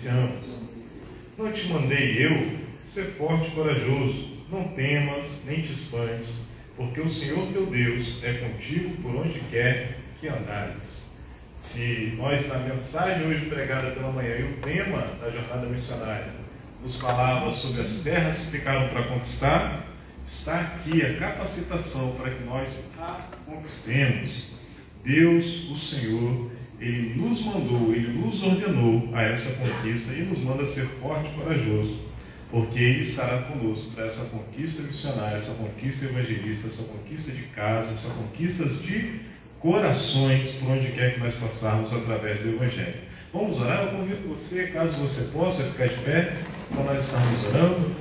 Iniciamos. Não te mandei eu? Ser forte e corajoso. Não temas, nem te espantes, porque o Senhor teu Deus é contigo por onde quer que andares. Se nós, na mensagem hoje pregada pela manhã, e o tema da jornada missionária nos falava sobre as terras que ficaram para conquistar, está aqui a capacitação para que nós a conquistemos. Deus, o Senhor, Ele nos mandou, Ele nos ordenou a essa conquista e nos manda ser forte e corajoso, porque Ele estará conosco para essa conquista missionária, essa conquista evangelista, essa conquista de casa, essa conquista de corações por onde quer que nós passarmos através do Evangelho. Vamos orar? Eu convido você, caso você possa, ficar de pé, para nós estarmos orando.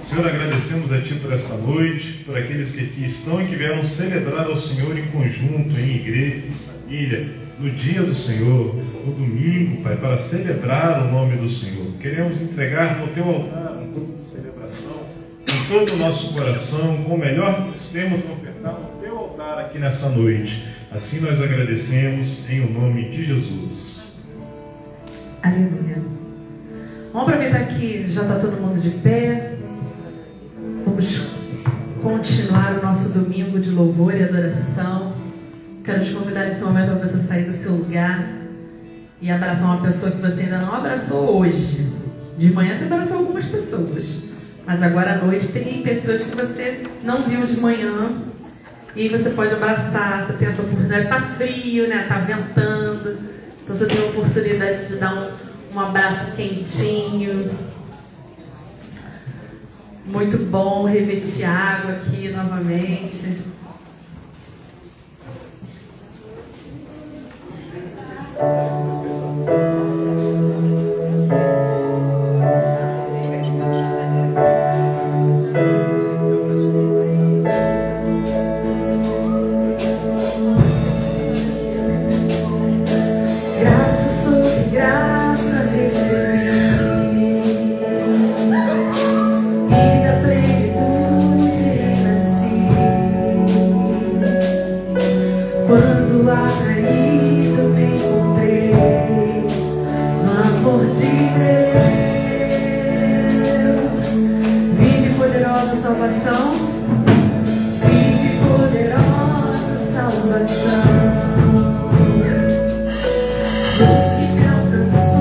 Senhor, agradecemos a Ti por esta noite, por aqueles que aqui estão e que vieram celebrar ao Senhor em conjunto, em igreja, em família, no dia do Senhor, no domingo, Pai, para celebrar o nome do Senhor. Queremos entregar no Teu altar um culto de celebração, com todo o nosso coração, com o melhor que nós temos para ofertar no Teu altar aqui nessa noite. Assim nós agradecemos em o nome de Jesus. Aleluia. Vamos aproveitar que já está todo mundo de pé. Vamos continuar o nosso domingo de louvor e adoração. Quero te convidar nesse momento para você sair do seu lugar e abraçar uma pessoa que você ainda não abraçou hoje. De manhã você abraçou algumas pessoas, mas agora à noite tem pessoas que você não viu de manhã e você pode abraçar. Você tem essa oportunidade. Está frio, né? Está ventando, então você tem a oportunidade de dar um abraço quentinho. Muito bom rever Tiago aqui novamente. Deus que me alcançou.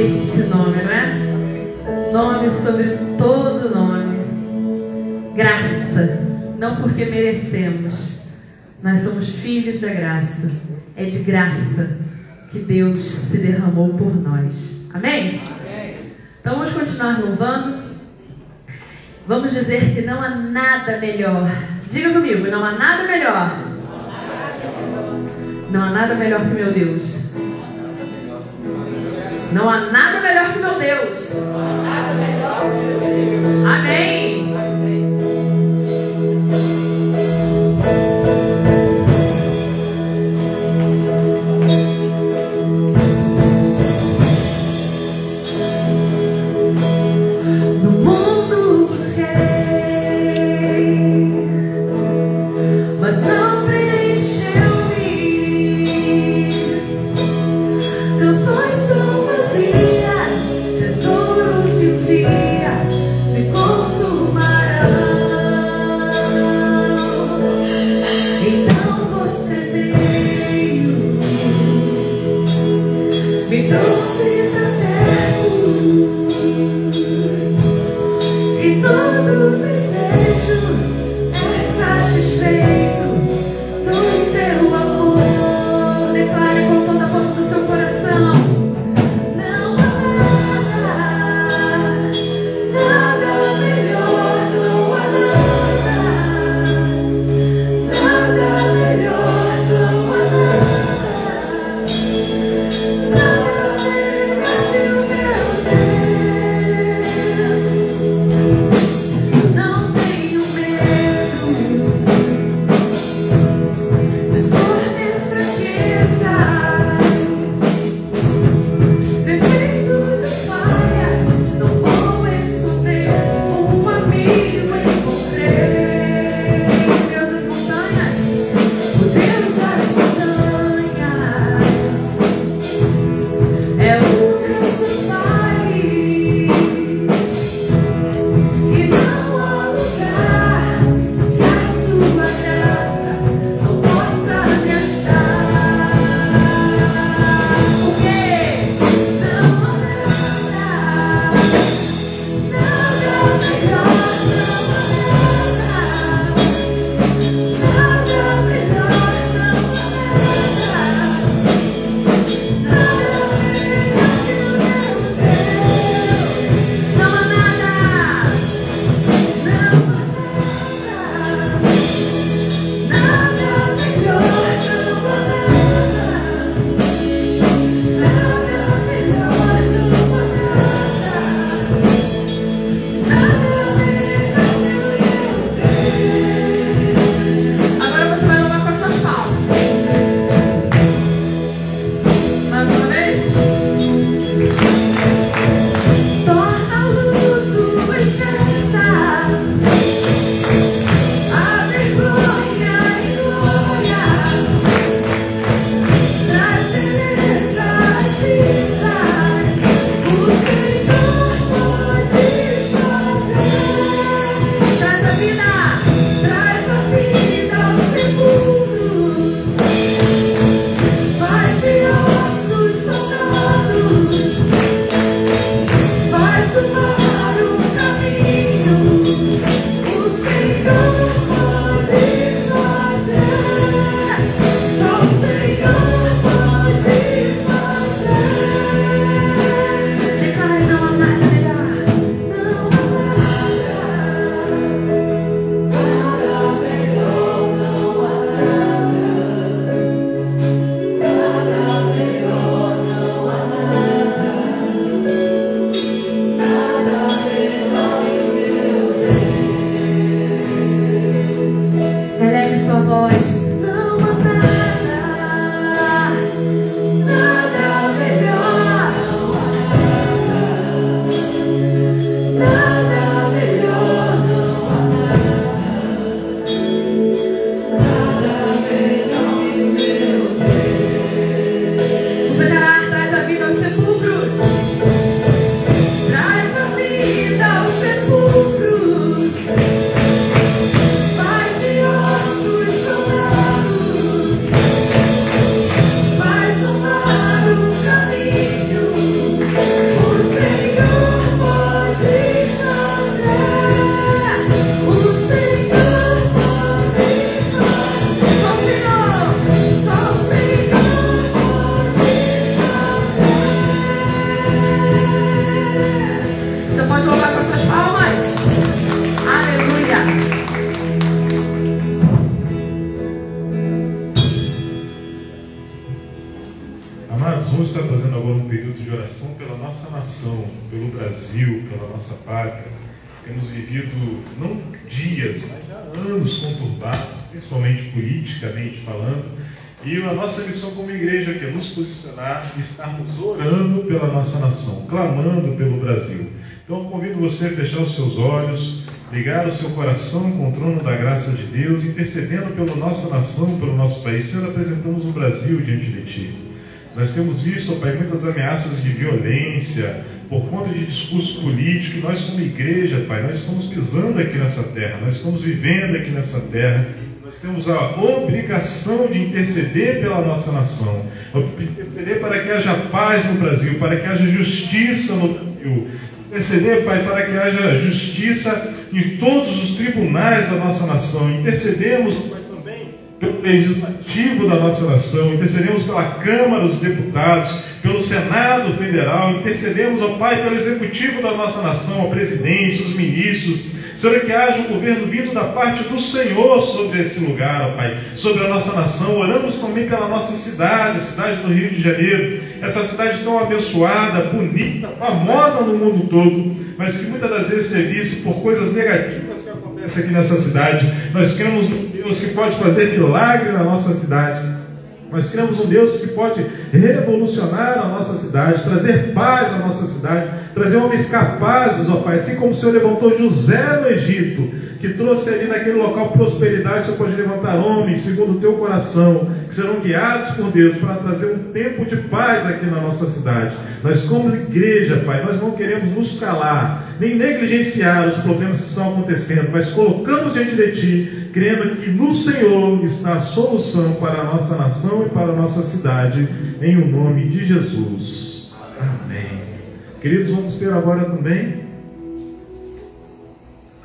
esse nome, não é? Nome sobre todo nome. Graça, não porque merecemos. Nós somos filhos da graça. É de graça que Deus se derramou por nós. Amém? Então vamos continuar louvando. Vamos dizer que não há nada melhor. Diga comigo, não há nada melhor. Não há nada melhor que meu Deus. Não há nada melhor que meu Deus. Amém. Nada melhor. Amados, vamos estar fazendo agora um período de oração pela nossa nação, pelo Brasil, pela nossa pátria. Temos vivido não dias, mas já anos conturbados, principalmente politicamente falando. E a nossa missão como igreja aqui é nos posicionar e estarmos orando pela nossa nação, clamando pelo Brasil. Então, convido você a fechar os seus olhos, ligar o seu coração com o trono da graça de Deus, intercedendo pela nossa nação, pelo nosso país. Senhor, apresentamos o Brasil diante de Ti. Nós temos visto, ó Pai, muitas ameaças de violência, por conta de discurso político, e nós como igreja, Pai, nós estamos pisando aqui nessa terra, nós estamos vivendo aqui nessa terra, nós temos a obrigação de interceder pela nossa nação, interceder para que haja paz no Brasil, para que haja justiça no Brasil, interceder, Pai, para que haja justiça em todos os tribunais da nossa nação. Intercedemos, Pai, também pelo legislativo da nossa nação, intercedemos pela Câmara dos Deputados, pelo Senado Federal, intercedemos, ó Pai, pelo Executivo da nossa nação, a presidência, os ministros. Senhor, que haja um governo vindo da parte do Senhor sobre esse lugar, ó Pai, sobre a nossa nação. Oramos também pela nossa cidade, a cidade do Rio de Janeiro, essa cidade tão abençoada, bonita, famosa no mundo todo, mas que muitas das vezes é visto por coisas negativas que acontecem aqui nessa cidade. Nós cremos num Deus que pode fazer milagre na nossa cidade. Nós cremos um Deus que pode revolucionar a nossa cidade, trazer paz à nossa cidade, trazer homens capazes, ó Pai, assim como o Senhor levantou José no Egito, que trouxe ali naquele local prosperidade. Você pode levantar homens segundo o teu coração, que serão guiados por Deus para trazer um tempo de paz aqui na nossa cidade. Nós como igreja, Pai, nós não queremos nos calar, nem negligenciar os problemas que estão acontecendo, mas colocamos diante de Ti, crendo que no Senhor está a solução para a nossa nação e para a nossa cidade, em o nome de Jesus. Amém. Queridos, vamos ter agora também.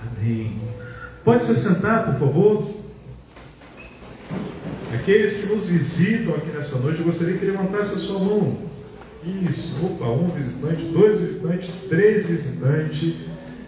Amém. Pode se sentar, por favor. Aqueles que nos visitam aqui nessa noite, eu gostaria que levantasse a sua mão. Isso. Opa, um visitante, 2 visitantes, 3 visitantes.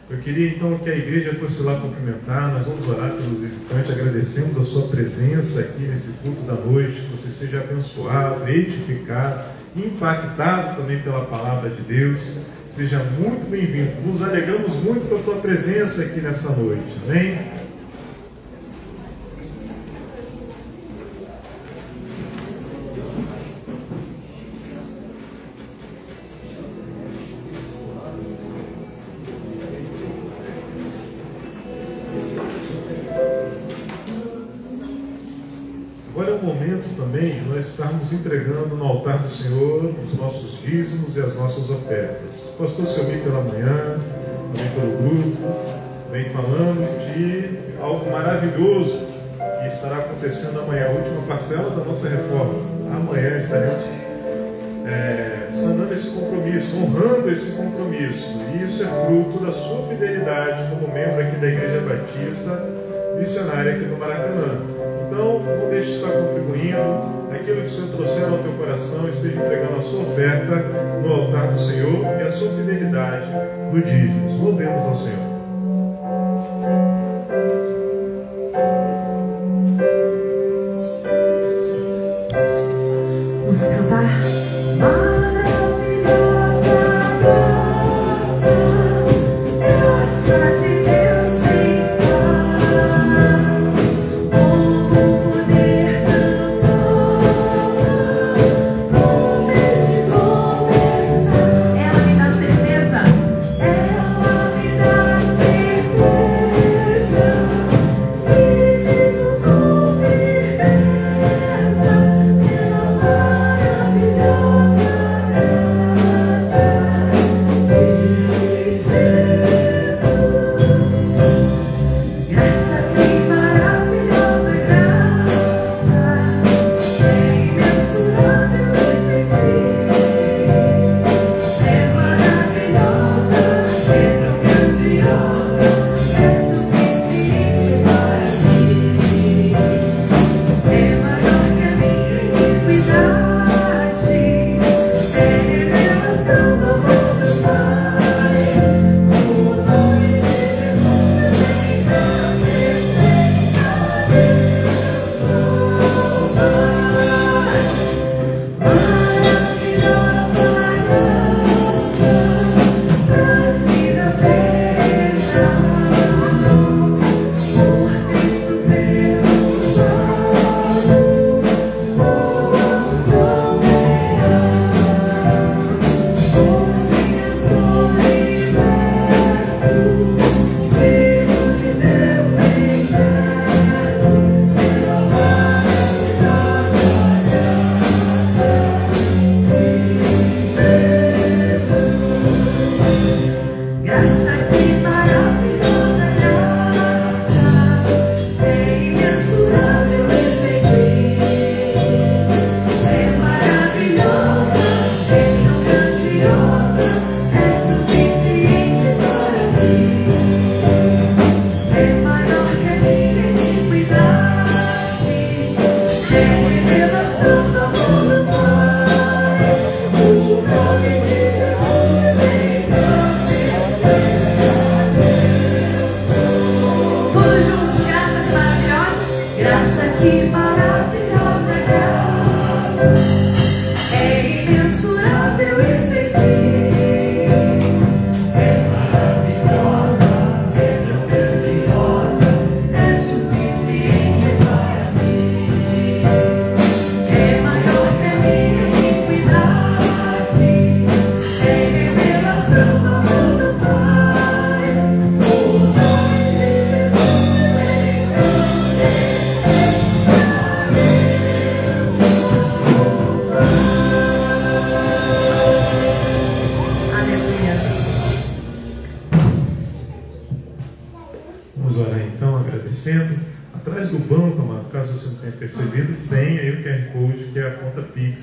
Eu queria então que a igreja fosse lá cumprimentar. Nós vamos orar pelos visitantes. Agradecemos a sua presença aqui nesse culto da noite. Que você seja abençoado, edificado, impactado também pela palavra de Deus. Seja muito bem-vindo. Nos alegramos muito com a tua presença aqui nessa noite. Amém? Agora é o momento também de nós estarmos entregando no altar do Senhor os nossos dízimos e as nossas ofertas. O pastor se ouviu pela manhã, também pelo grupo, vem falando de algo maravilhoso que estará acontecendo amanhã, a última parcela da nossa reforma. Amanhã estaremos sanando esse compromisso, honrando esse compromisso. E isso é fruto da sua fidelidade como membro aqui da Igreja Batista Missionária aqui no Maracanã. Então, não deixe de estar contribuindo. Aquilo que o Senhor trouxer ao teu coração, esteja entregando a sua oferta no altar do Senhor e a sua fidelidade no dízimo. Louvemos ao Senhor. Vamos cantar.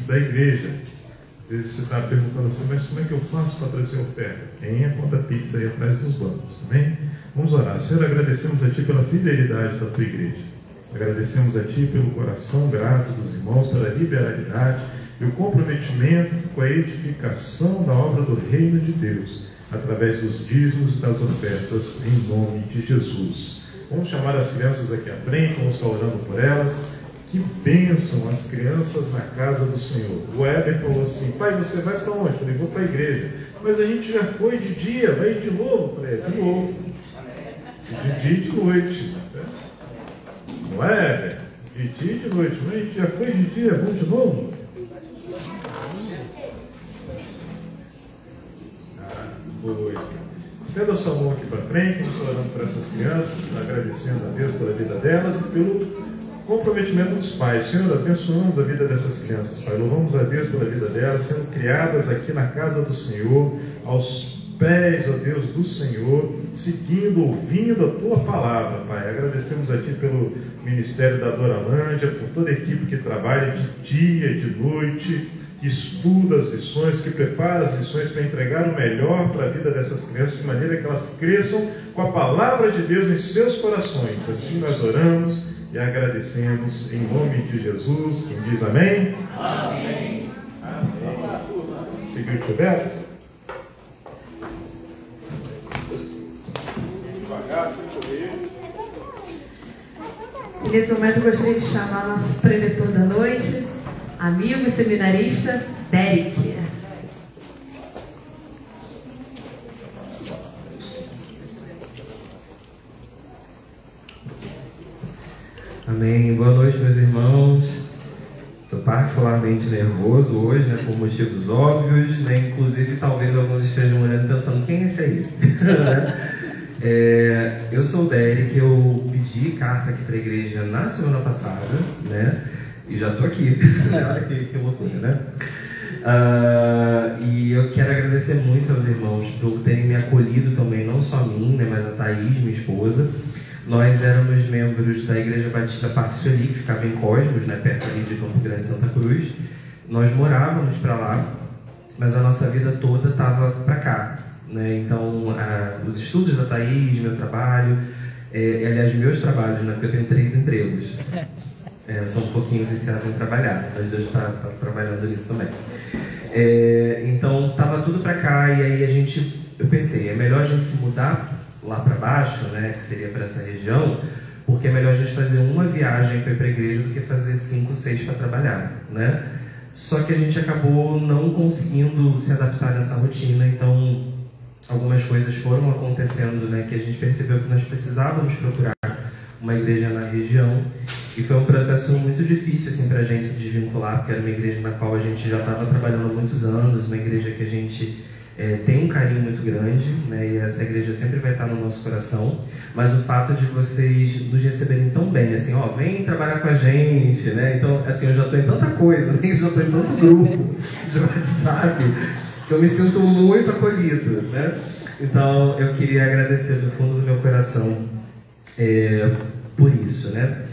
Da igreja. Às vezes você está perguntando assim, mas como é que eu faço para trazer oferta? Tem a conta Pix aí atrás dos bancos, também. Vamos orar. Senhor, agradecemos a Ti pela fidelidade da Tua igreja. Agradecemos a Ti pelo coração grato dos irmãos, pela liberalidade e o comprometimento com a edificação da obra do reino de Deus, através dos dízimos e das ofertas, em nome de Jesus. Vamos chamar as crianças aqui à frente, vamos estar orando por elas. Que bênção as crianças na casa do Senhor. O Heber falou assim: pai, você vai para onde? Eu falei: vou para a igreja. Mas a gente já foi de dia, vai de novo? Eu falei: de novo. De dia e de noite. Não é, Heber? De dia e de noite. Mas a gente já foi de dia, vamos de novo? Foi. Estenda a sua mão aqui para frente, vamos orando por essas crianças, agradecendo a Deus pela vida delas e pelo comprometimento dos pais. Senhor, abençoamos a vida dessas crianças, Pai. Louvamos a Deus pela vida delas, sendo criadas aqui na casa do Senhor, aos pés, ó Deus, do Senhor, seguindo, ouvindo a Tua palavra, Pai. Agradecemos a Ti pelo ministério da Doralândia, por toda a equipe que trabalha de dia, de noite, que estuda as lições, que prepara as lições para entregar o melhor para a vida dessas crianças, de maneira que elas cresçam com a palavra de Deus em seus corações. Assim nós oramos e agradecemos em nome de Jesus. Quem diz amém? Amém. Amém. Seguiu o Gilberto? Devagar, sem correr. Nesse momento eu gostaria de chamar nosso preletor da noite, amigo e seminarista, Derek. Amém. Boa noite, meus irmãos. Estou particularmente nervoso hoje, né, por motivos óbvios, né, inclusive talvez alguns estejam olhando pensando: quem é esse aí? Eu sou o Derek, eu pedi carta aqui para a igreja na semana passada, né, e já estou aqui. Olha que loucura, né? E eu quero agradecer muito aos irmãos por terem me acolhido também, não só a mim, né, mas a Thaís, minha esposa. Nós éramos membros da Igreja Batista Parque Sueli, que ficava em Cosmos, né, perto ali de Campo Grande, Santa Cruz. Nós morávamos para lá, mas a nossa vida toda estava para cá, né? Então, os estudos da Thaís, meu trabalho, aliás, meus trabalhos, né, porque eu tenho 3 empregos. Sou um pouquinho viciado em trabalhar, mas Deus está trabalhando nisso também. Então, estava tudo para cá, e aí eu pensei: é melhor a gente se mudar lá para baixo, né, que seria para essa região, porque é melhor a gente fazer uma viagem para ir para a igreja do que fazer 5, 6 para trabalhar, né? Só que a gente acabou não conseguindo se adaptar nessa rotina, então algumas coisas foram acontecendo, né, que a gente percebeu que nós precisávamos procurar uma igreja na região, e foi um processo muito difícil assim, para a gente se desvincular, porque era uma igreja na qual a gente já estava trabalhando há muitos anos, uma igreja que a gente tem um carinho muito grande, né, e essa igreja sempre vai estar no nosso coração, mas o fato de vocês nos receberem tão bem, assim, ó, vem trabalhar com a gente, né, então, assim, eu já estou em tanta coisa, né, eu já estou em tanto grupo de WhatsApp, que eu me sinto muito acolhido, né, então eu queria agradecer do fundo do meu coração por isso, né.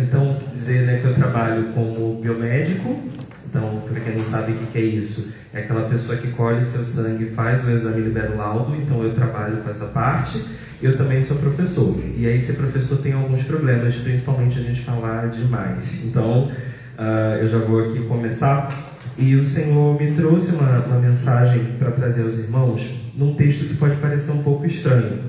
Então, dizer, né, que eu trabalho como biomédico. Então, para quem não sabe o que é isso, é aquela pessoa que colhe seu sangue, faz o exame e libera o laudo. Então, eu trabalho com essa parte. Eu também sou professor. E aí, ser professor tem alguns problemas, principalmente a gente falar demais. Então, eu já vou aqui começar. E o Senhor me trouxe uma mensagem para trazer aos irmãos, num texto que pode parecer um pouco estranho,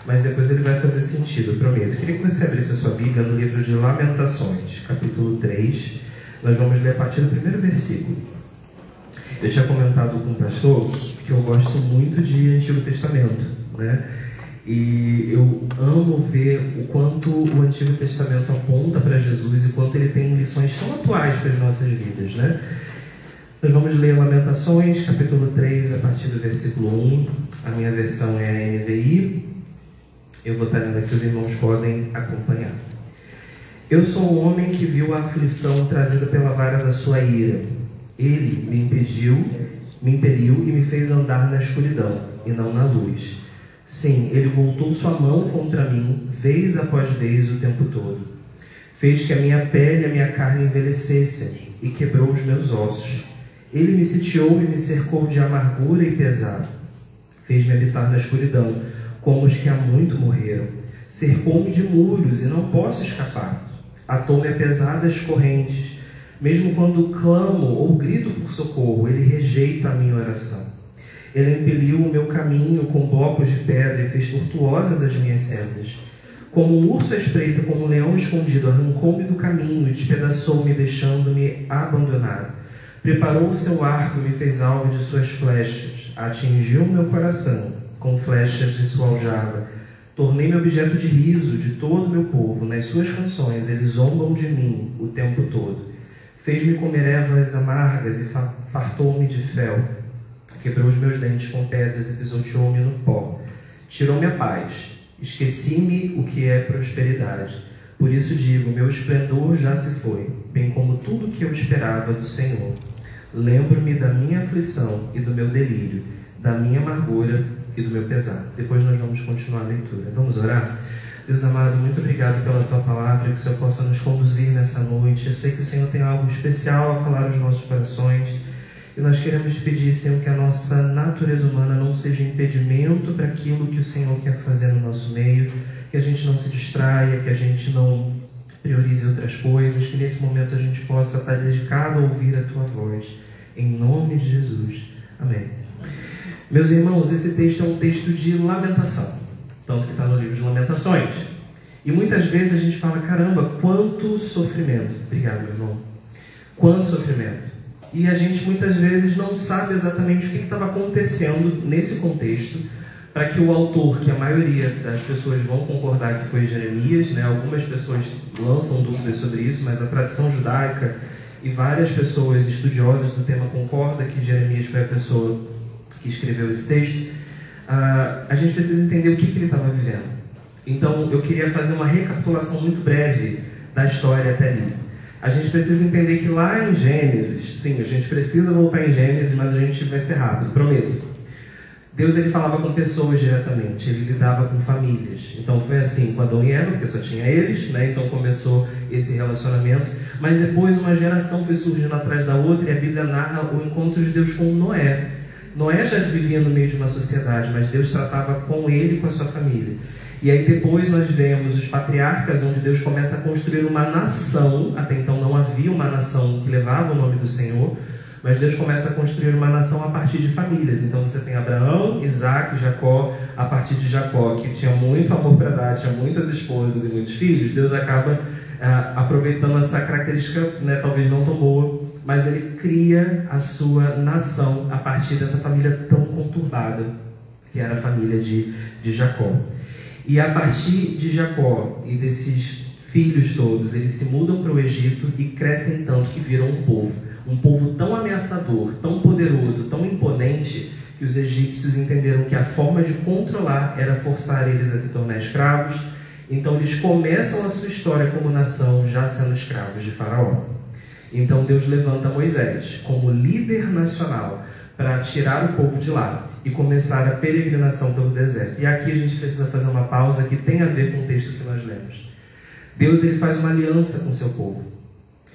mas depois ele vai fazer sentido, eu prometo. Eu queria que você abrisse a sua Bíblia no livro de Lamentações, capítulo 3, Nós vamos ler a partir do primeiro versículo. Eu tinha comentado com o pastor que eu gosto muito de Antigo Testamento, né? E eu amo ver o quanto o Antigo Testamento aponta para Jesus e quanto ele tem lições tão atuais para as nossas vidas, né? Nós vamos ler Lamentações, capítulo 3, a partir do versículo 1. A minha versão é a NVI. Eu vou estar lendo aqui, os irmãos podem acompanhar. Eu sou o homem que viu a aflição trazida pela vara da sua ira. Ele me impeliu e me fez andar na escuridão e não na luz. Sim, ele voltou sua mão contra mim, vez após vez, o tempo todo. Fez que a minha pele e a minha carne envelhecessem e quebrou os meus ossos. Ele me sitiou e me cercou de amargura e pesar. Fez-me habitar na escuridão, como os que há muito morreram. Cercou-me de muros e não posso escapar. Atou-me a pesadas correntes. Mesmo quando clamo ou grito por socorro, ele rejeita a minha oração. Ele impeliu o meu caminho com blocos de pedra e fez tortuosas as minhas sendas. Como um urso à espreita, como um leão escondido, arrancou-me do caminho e despedaçou-me, deixando-me abandonado. Preparou o seu arco e me fez alvo de suas flechas. Atingiu meu coração com flechas de sua aljava. Tornei-me objeto de riso de todo o meu povo. Nas suas canções eles zombam de mim o tempo todo. Fez-me comer ervas amargas e fartou-me de fel. Quebrou os meus dentes com pedras e pisoteou-me no pó. Tirou-me a paz. Esqueci-me o que é prosperidade. Por isso digo, meu esplendor já se foi, bem como tudo o que eu esperava do Senhor. Lembro-me da minha aflição e do meu delírio, da minha amargura e do meu pesar. Depois nós vamos continuar a leitura. Vamos orar? Deus amado, muito obrigado pela Tua palavra, que o Senhor possa nos conduzir nessa noite. Eu sei que o Senhor tem algo especial a falar aos nossos corações. E nós queremos pedir, Senhor, que a nossa natureza humana não seja impedimento para aquilo que o Senhor quer fazer no nosso meio, que a gente não se distraia, que a gente não priorize outras coisas, que nesse momento a gente possa estar dedicado a ouvir a Tua voz. Em nome de Jesus. Amém. Meus irmãos, esse texto é um texto de lamentação, tanto que está no livro de Lamentações. E muitas vezes a gente fala, caramba, quanto sofrimento. Obrigado, meu irmão. Quanto sofrimento. E a gente muitas vezes não sabe exatamente o que estava acontecendo nesse contexto, para que o autor, que a maioria das pessoas vão concordar que foi Jeremias, né? Algumas pessoas lançam dúvidas sobre isso, mas a tradição judaica e várias pessoas estudiosas do tema concordam que Jeremias foi a pessoa que escreveu esse texto. A gente precisa entender o que ele estava vivendo. Então eu queria fazer uma recapitulação muito breve da história até ali. A gente precisa entender que lá em Gênesis, sim, a gente precisa voltar em Gênesis, mas a gente vai ser rápido, prometo. Deus, ele falava com pessoas diretamente, ele lidava com famílias. Então foi assim com Adão e Eva, porque só tinha eles, né? Então começou esse relacionamento. Mas depois uma geração foi surgindo atrás da outra, e a Bíblia narra o encontro de Deus com Noé. Noé já vivia no meio de uma sociedade, mas Deus tratava com ele e com a sua família. E aí depois nós vemos os patriarcas, onde Deus começa a construir uma nação. Até então não havia uma nação que levava o nome do Senhor, mas Deus começa a construir uma nação a partir de famílias. Então você tem Abraão, Isaac e Jacó. A partir de Jacó, que tinha muito amor para dar, tinha muitas esposas e muitos filhos, Deus acaba aproveitando essa característica, né, talvez não tão boa, mas ele cria a sua nação a partir dessa família tão conturbada, que era a família de Jacó. E a partir de Jacó e desses filhos todos, eles se mudam para o Egito e crescem tanto que viram um povo tão ameaçador, tão poderoso, tão imponente, que os egípcios entenderam que a forma de controlar era forçar eles a se tornar escravos. Então eles começam a sua história como nação já sendo escravos de Faraó. Então Deus levanta Moisés como líder nacional para tirar o povo de lá e começar a peregrinação pelo deserto. E aqui a gente precisa fazer uma pausa que tem a ver com o texto que nós lemos. Deus, ele faz uma aliança com o seu povo.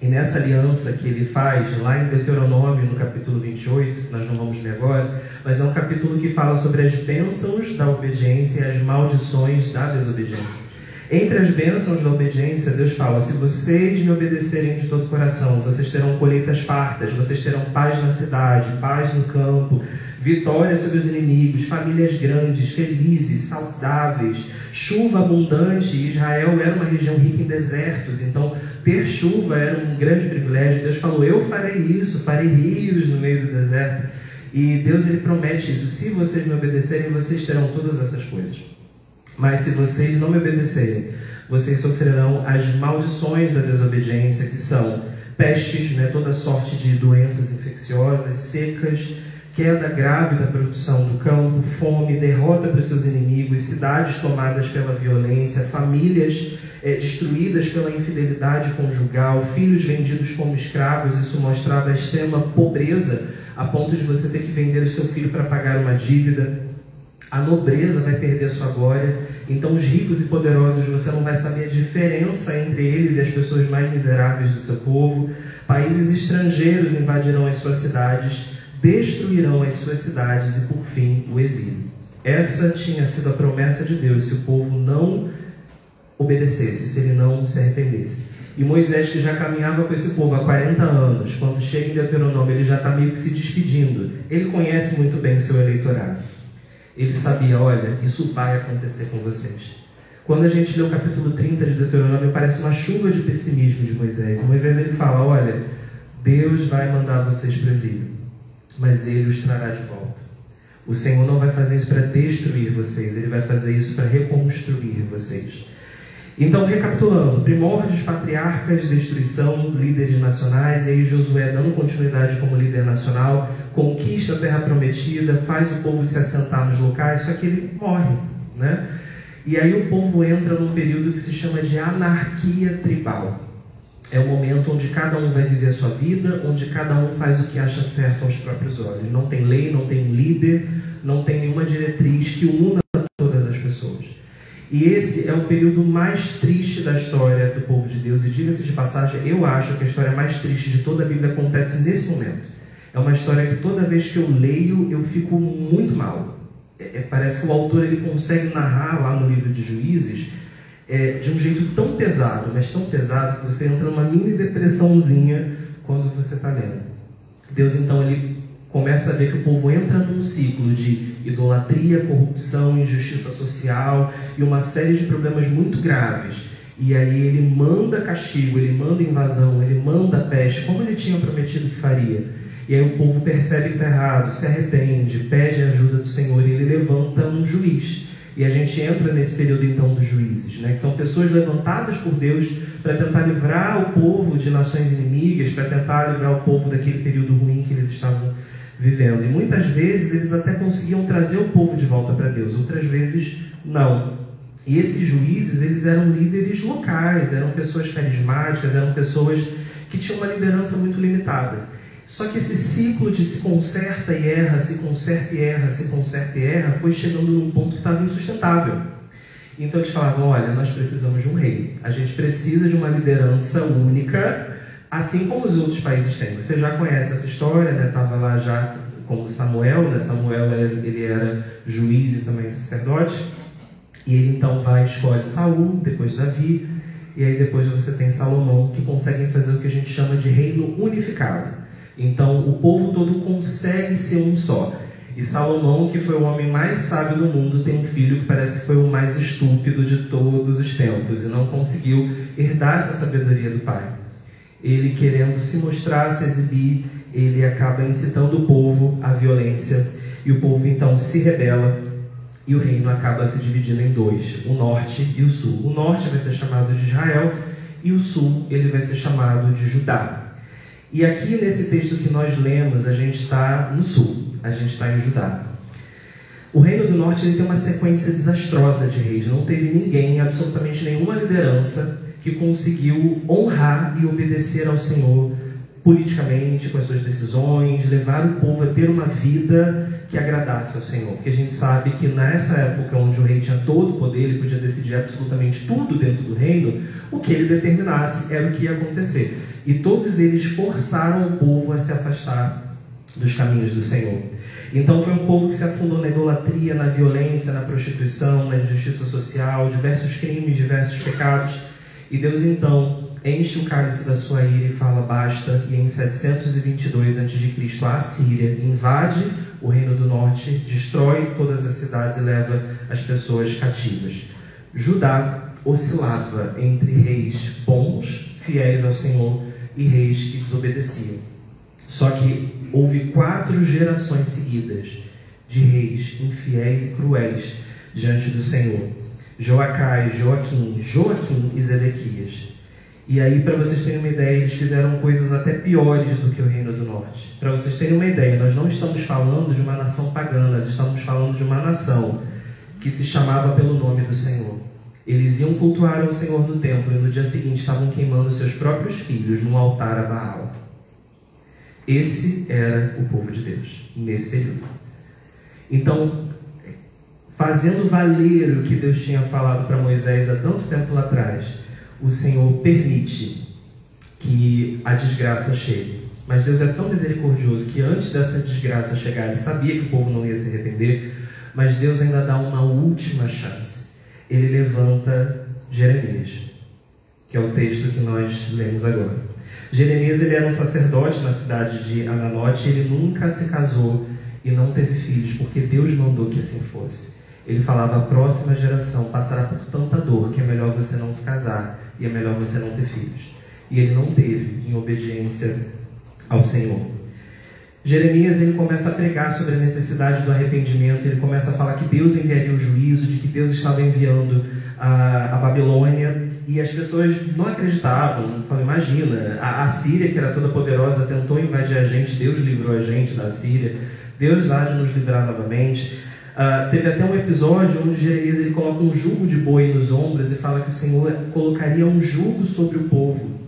E nessa aliança que ele faz, lá em Deuteronômio, no capítulo 28, nós não vamos ler agora, mas é um capítulo que fala sobre as bênçãos da obediência e as maldições da desobediência. Entre as bênçãos da obediência, Deus fala, se vocês me obedecerem de todo o coração, vocês terão colheitas fartas, vocês terão paz na cidade, paz no campo, vitória sobre os inimigos, famílias grandes, felizes, saudáveis, chuva abundante. Israel era uma região rica em desertos, então ter chuva era um grande privilégio. Deus falou: eu farei isso, farei rios no meio do deserto. E Deus, ele promete isso: se vocês me obedecerem, vocês terão todas essas coisas. Mas se vocês não me obedecerem, vocês sofrerão as maldições da desobediência, que são pestes, toda sorte de doenças infecciosas, secas, queda grave da produção do campo, fome, derrota para os seus inimigos, cidades tomadas pela violência, famílias destruídas pela infidelidade conjugal, filhos vendidos como escravos. Isso mostrava a extrema pobreza, a ponto de você ter que vender o seu filho para pagar uma dívida. A nobreza vai perder a sua glória. Então os ricos e poderosos, você não vai saber a diferença entre eles e as pessoas mais miseráveis do seu povo. Países estrangeiros invadirão as suas cidades, destruirão as suas cidades e, por fim, o exílio. Essa tinha sido a promessa de Deus se o povo não obedecesse, se ele não se arrependesse. E Moisés, que já caminhava com esse povo há 40 anos, quando chega em Deuteronômio, ele já está meio que se despedindo. Ele conhece muito bem o seu eleitorado. Ele sabia: olha, isso vai acontecer com vocês. Quando a gente lê o capítulo 30 de Deuteronômio, parece uma chuva de pessimismo de Moisés. E Moisés, ele fala: olha, Deus vai mandar vocês para o exílio, mas Ele os trará de volta. O Senhor não vai fazer isso para destruir vocês, Ele vai fazer isso para reconstruir vocês. Então, recapitulando: primórdios, patriarcas, destruição, líderes nacionais. E aí Josué, dando continuidade como líder nacional, conquista a terra prometida, faz o povo se assentar nos locais, só que ele morre, E aí o povo entra num período que se chama de anarquia tribal. É o momento onde cada um vai viver a sua vida, onde cada um faz o que acha certo aos próprios olhos. Não tem lei, não tem líder, não tem nenhuma diretriz que una todas as pessoas. E esse é o período mais triste da história do povo de Deus. E diga-se de passagem, eu acho que a história mais triste de toda a Bíblia acontece nesse momento. É uma história que toda vez que eu leio, eu fico muito mal. Parece que o autor ele consegue narrar lá no livro de Juízes de um jeito tão pesado, mas tão pesado, que você entra numa mini depressãozinha quando você está lendo. Deus, então, ele começa a ver que o povo entra num ciclo de idolatria, corrupção, injustiça social e uma série de problemas muito graves. E aí ele manda castigo, ele manda invasão, ele manda peste, como ele tinha prometido que faria. E aí o povo percebe que está errado, se arrepende, pede a ajuda do Senhor e ele levanta um juiz. E a gente entra nesse período então dos juízes, que são pessoas levantadas por Deus para tentar livrar o povo de nações inimigas, para tentar livrar o povo daquele período ruim que eles estavam vivendo. E muitas vezes eles até conseguiam trazer o povo de volta para Deus, outras vezes não. E esses juízes, eles eram líderes locais, eram pessoas carismáticas, eram pessoas que tinham uma liderança muito limitada. Só que esse ciclo de se conserta e erra, se conserta e erra, se conserta e erra, foi chegando num ponto que estava insustentável. Então eles falavam: olha, nós precisamos de um rei. A gente precisa de uma liderança única, assim como os outros países têm. Você já conhece essa história, Estava lá já como Samuel, Samuel ele era juiz e também sacerdote. E ele então vai e escolhe Saul, depois Davi, e aí depois você tem Salomão, que conseguem fazer o que a gente chama de reino unificado. Então o povo todo consegue ser um só. E Salomão, que foi o homem mais sábio do mundo, tem um filho que parece que foi o mais estúpido de todos os tempos e não conseguiu herdar essa sabedoria do pai. Ele, querendo se mostrar, se exibir, ele acaba incitando o povo à violência, e o povo então se rebela e o reino acaba se dividindo em dois, o norte e o sul. O norte vai ser chamado de Israel e o sul ele vai ser chamado de Judá. E aqui nesse texto que nós lemos, a gente está no sul, a gente está em Judá. O reino do norte ele tem uma sequência desastrosa de reis. Não teve ninguém, absolutamente nenhuma liderança, que conseguiu honrar e obedecer ao Senhor politicamente, com as suas decisões, levar o povo a ter uma vida que agradasse ao Senhor. Porque a gente sabe que nessa época onde o rei tinha todo o poder, ele podia decidir absolutamente tudo dentro do reino, o que ele determinasse era o que ia acontecer. E todos eles forçaram o povo a se afastar dos caminhos do Senhor. Então foi um povo que se afundou na idolatria, na violência, na prostituição, na injustiça social, diversos crimes, diversos pecados. E Deus então enche o cálice da sua ira e fala basta, e em 722 a.C. a Assíria invade o Reino do Norte, destrói todas as cidades e leva as pessoas cativas. Judá oscilava entre reis bons, fiéis ao Senhor, e reis que desobedeciam. Só que houve 4 gerações seguidas de reis infiéis e cruéis diante do Senhor: Joacai, Joaquim e Zedequias. E aí, para vocês terem uma ideia, eles fizeram coisas até piores do que o Reino do Norte. Para vocês terem uma ideia, nós não estamos falando de uma nação pagã, nós estamos falando de uma nação que se chamava pelo nome do Senhor. Eles iam cultuar ao Senhor no templo e no dia seguinte estavam queimando seus próprios filhos num altar a Baal. Esse era o povo de Deus, nesse período. Então, fazendo valer o que Deus tinha falado para Moisés há tanto tempo lá atrás, o Senhor permite que a desgraça chegue. Mas Deus é tão misericordioso que antes dessa desgraça chegar, Ele sabia que o povo não ia se arrepender, mas Deus ainda dá uma última chance. Ele levanta Jeremias, que é o texto que nós lemos agora. Jeremias, ele era um sacerdote na cidade de Ananote, ele nunca se casou e não teve filhos, porque Deus mandou que assim fosse. Ele falava: a próxima geração passará por tanta dor que é melhor você não se casar e é melhor você não ter filhos. E ele não teve, em obediência ao Senhor. Jeremias, ele começa a pregar sobre a necessidade do arrependimento, ele começa a falar que Deus enviaria o juízo, de que Deus estava enviando a Babilônia, e as pessoas não acreditavam. Falam: imagina, a Síria, que era toda poderosa, tentou invadir a gente, Deus livrou a gente da Síria, Deus há de nos livrar novamente. Teve até um episódio onde Jeremias, ele coloca um jugo de boi nos ombros e fala que o Senhor colocaria um jugo sobre o povo.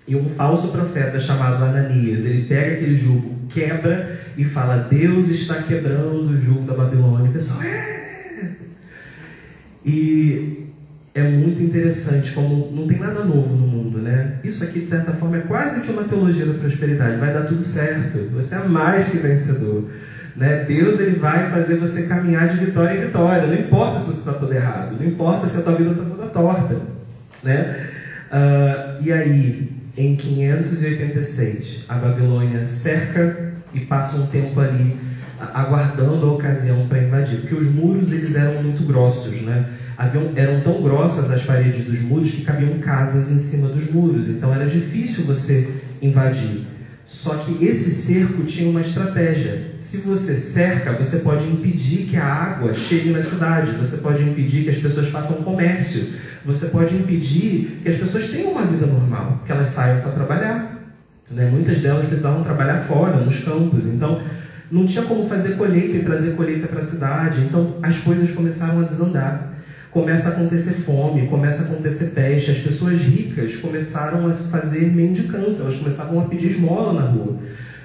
E um falso profeta chamado Ananias, ele pega aquele jugo, quebra e fala: Deus está quebrando o jugo da Babilônia. O pessoal E é muito interessante como não tem nada novo no mundo, né? Isso aqui, de certa forma, é quase que uma teologia da prosperidade. Vai dar tudo certo, você é mais que vencedor, né? Deus, ele vai fazer você caminhar de vitória em vitória. Não importa se você está todo errado, não importa se a tua vida está toda torta, né? E aí, em 586, a Babilônia cerca e passa um tempo ali aguardando a ocasião para invadir, porque os muros, eles eram muito grossos, né? Eram tão grossas as paredes dos muros que cabiam casas em cima dos muros, então era difícil você invadir. Só que esse cerco tinha uma estratégia. Se você cerca, você pode impedir que a água chegue na cidade, você pode impedir que as pessoas façam comércio, você pode impedir que as pessoas tenham uma vida normal, que elas saiam para trabalhar, né? Muitas delas precisavam trabalhar fora, nos campos, então não tinha como fazer colheita e trazer colheita para a cidade, então as coisas começaram a desandar. Começa a acontecer fome, começa a acontecer peste, as pessoas ricas começaram a fazer mendicância, elas começavam a pedir esmola na rua.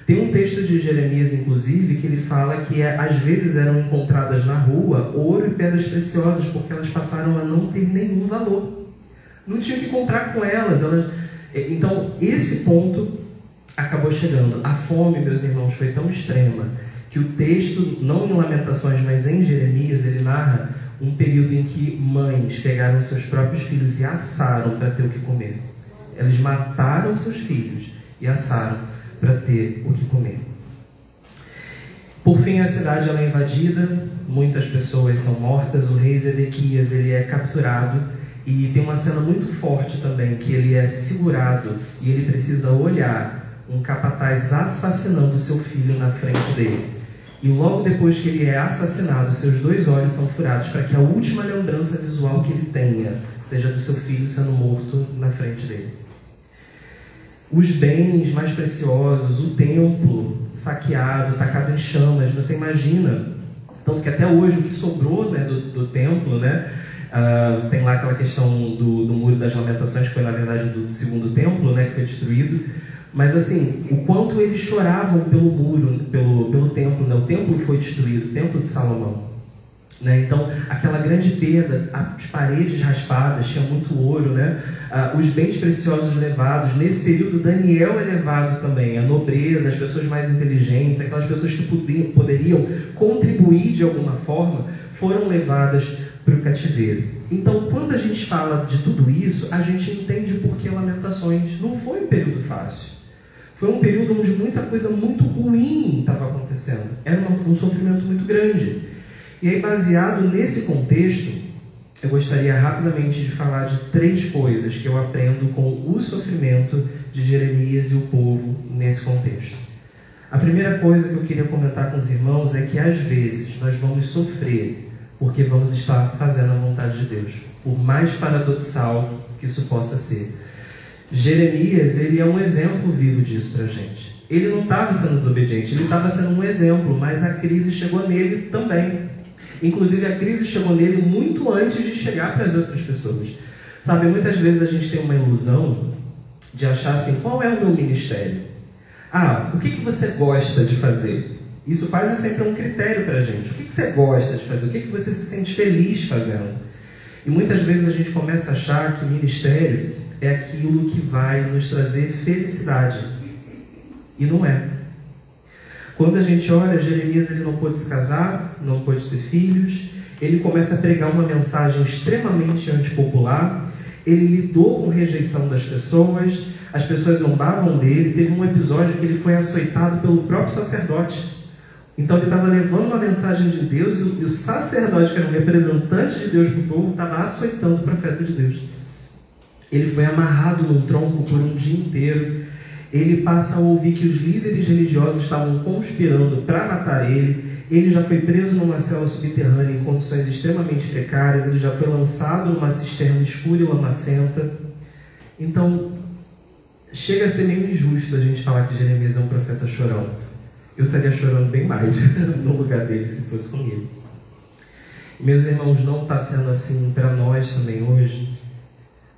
Tem um texto de Jeremias, inclusive, que ele fala que às vezes eram encontradas na rua ouro e pedras preciosas, porque elas passaram a não ter nenhum valor. Não tinha que comprar com elas. Então, esse ponto acabou chegando. A fome, meus irmãos, foi tão extrema que o texto, não em Lamentações, mas em Jeremias, ele narra um período em que mães pegaram seus próprios filhos e assaram para ter o que comer. Eles mataram seus filhos e assaram para ter o que comer. Por fim, a cidade ela é invadida, muitas pessoas são mortas, o rei Zedequias, ele é capturado, e tem uma cena muito forte também, que ele é segurado e ele precisa olhar um capataz assassinando seu filho na frente dele. E logo depois que ele é assassinado, seus 2 olhos são furados para que a última lembrança visual que ele tenha seja do seu filho sendo morto na frente dele. Os bens mais preciosos, o templo saqueado, tacado em chamas, você imagina, tanto que até hoje o que sobrou, né, do templo, né, tem lá aquela questão do Muro das Lamentações, que foi na verdade do segundo templo, né, que foi destruído. Mas assim, o quanto eles choravam pelo muro, pelo templo, né? O templo foi destruído, o templo de Salomão, né? Então, aquela grande perda, as paredes raspadas, tinha muito ouro, né? Os bens preciosos levados. Nesse período, Daniel é levado também, a nobreza, as pessoas mais inteligentes, aquelas pessoas que poderiam contribuir de alguma forma, foram levadas para o cativeiro. Então, quando a gente fala de tudo isso, a gente entende por que Lamentações. Não foi um período fácil. Foi um período onde muita coisa muito ruim estava acontecendo. Era um sofrimento muito grande. E aí, baseado nesse contexto, eu gostaria rapidamente de falar de 3 coisas que eu aprendo com o sofrimento de Jeremias e o povo nesse contexto. A primeira coisa que eu queria comentar com os irmãos é que, às vezes, nós vamos sofrer porque vamos estar fazendo a vontade de Deus, por mais paradoxal que isso possa ser. Jeremias, ele é um exemplo vivo disso para a gente. Ele não estava sendo desobediente, ele estava sendo um exemplo, mas a crise chegou nele também. Inclusive, a crise chegou nele muito antes de chegar para as outras pessoas. Sabe, muitas vezes a gente tem uma ilusão de achar assim, qual é o meu ministério? O que você gosta de fazer? Isso quase sempre é um critério para a gente. O que você gosta de fazer? O que você se sente feliz fazendo? E muitas vezes a gente começa a achar que ministério é aquilo que vai nos trazer felicidade. E não é. Quando a gente olha, Jeremias ele não pôde se casar, não pôde ter filhos, ele começa a pregar uma mensagem extremamente antipopular, ele lidou com rejeição das pessoas, as pessoas zombavam dele, teve um episódio que ele foi açoitado pelo próprio sacerdote. Então ele estava levando uma mensagem de Deus e o sacerdote, que era um representante de Deus para o povo, estava açoitando o profeta de Deus. Ele foi amarrado num tronco por um dia inteiro. Ele passa a ouvir que os líderes religiosos estavam conspirando para matar ele. Ele já foi preso numa cela subterrânea em condições extremamente precárias. Ele já foi lançado numa cisterna escura e lamacenta. Então, chega a ser meio injusto a gente falar que Jeremias é um profeta chorão. Eu estaria chorando bem mais no lugar dele se fosse comigo. Meus irmãos, não está sendo assim para nós também hoje.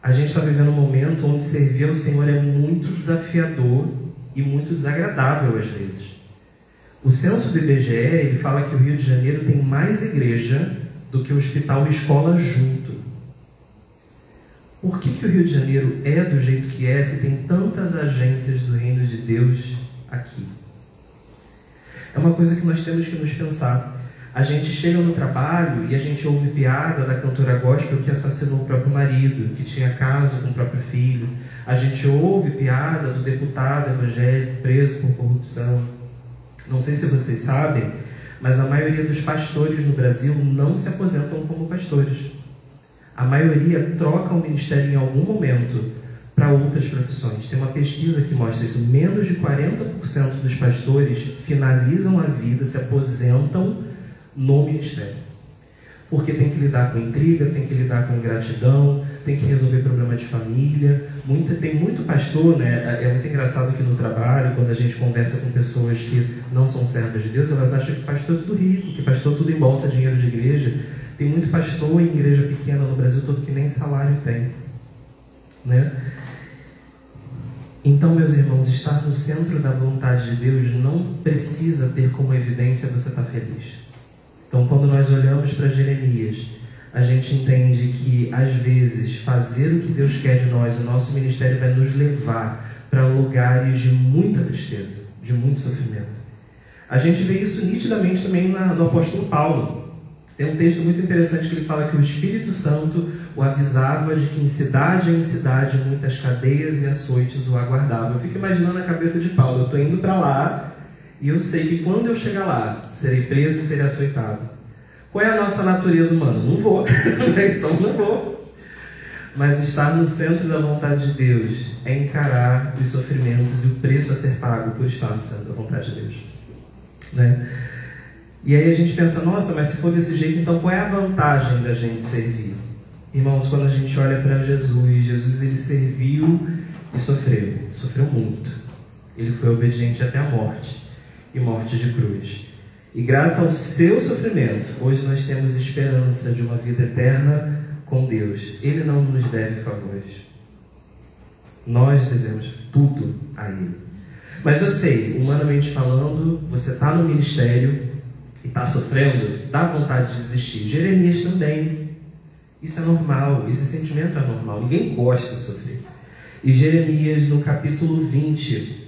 A gente está vivendo um momento onde servir ao Senhor é muito desafiador e muito desagradável às vezes. O censo do IBGE, ele fala que o Rio de Janeiro tem mais igreja do que o hospital e escola junto. Por que o Rio de Janeiro é do jeito que é se tem tantas agências do Reino de Deus aqui? É uma coisa que nós temos que nos pensar. A gente chega no trabalho e a gente ouve piada da cantora gospel que assassinou o próprio marido, que tinha caso com o próprio filho. A gente ouve piada do deputado evangélico preso por corrupção. Não sei se vocês sabem, mas a maioria dos pastores no Brasil não se aposentam como pastores. A maioria troca o ministério em algum momento para outras profissões. Tem uma pesquisa que mostra isso. Menos de 40% dos pastores finalizam a vida, se aposentam no ministério. Porque tem que lidar com intriga, tem que lidar com ingratidão, tem que resolver problema de família. Tem muito pastor, né? É muito engraçado que no trabalho, quando a gente conversa com pessoas que não são servas de Deus, elas acham que pastor é tudo rico, que pastor tudo embolsa dinheiro de igreja. Tem muito pastor em igreja pequena no Brasil todo que nem salário tem, né? Então, meus irmãos, estar no centro da vontade de Deus não precisa ter como evidência você estar feliz. Então, quando nós olhamos para Jeremias, a gente entende que, às vezes, fazer o que Deus quer de nós, o nosso ministério vai nos levar para lugares de muita tristeza, de muito sofrimento. A gente vê isso nitidamente também no apóstolo Paulo. Tem um texto muito interessante que ele fala que o Espírito Santo o avisava de que em cidade em cidade muitas cadeias e açoites o aguardavam. Eu fico imaginando a cabeça de Paulo. Eu estou indo para lá e eu sei que quando eu chegar lá, serei preso e serei açoitado. Qual é a nossa natureza humana? Não vou. Então não vou. Mas estar no centro da vontade de Deus é encarar os sofrimentos e o preço a ser pago por estar no centro da vontade de Deus, né? E aí a gente pensa, nossa, mas se for desse jeito, então qual é a vantagem da gente servir? Irmãos, quando a gente olha para Jesus ele serviu e sofreu muito. Ele foi obediente até a morte, e morte de cruz. E graças ao seu sofrimento, hoje nós temos esperança de uma vida eterna com Deus. Ele não nos deve favores. Nós devemos tudo a Ele. Mas eu sei, humanamente falando, você está no ministério e está sofrendo, dá vontade de desistir. Jeremias também. Isso é normal, esse sentimento é normal. Ninguém gosta de sofrer. E Jeremias, no capítulo 20,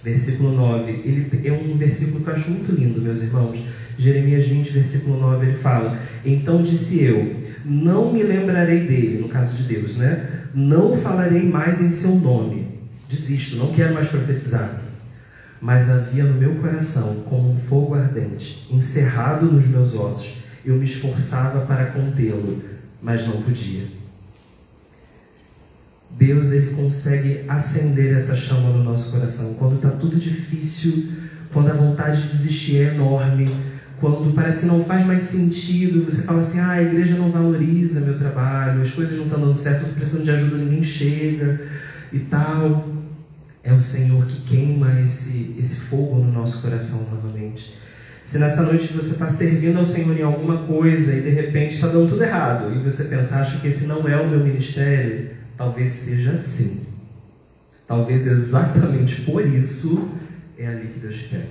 versículo 9, ele é um versículo que eu acho muito lindo, meus irmãos. Jeremias 20, versículo 9, ele fala: então disse eu, não me lembrarei dele, no caso de Deus, né? Não falarei mais em seu nome. Desisto, não quero mais profetizar. Mas havia no meu coração como um fogo ardente, encerrado nos meus ossos. Eu me esforçava para contê-lo, mas não podia. Deus, Ele consegue acender essa chama no nosso coração. Quando está tudo difícil, quando a vontade de desistir é enorme, quando parece que não faz mais sentido, você fala assim, a igreja não valoriza meu trabalho, as coisas não estão dando certo, eu estou precisando de ajuda, ninguém chega e tal. É o Senhor que queima esse fogo no nosso coração novamente. Se nessa noite você está servindo ao Senhor em alguma coisa e de repente está dando tudo errado, e você pensa, acho que esse não é o meu ministério, talvez seja assim. Talvez exatamente por isso é ali que Deus quer.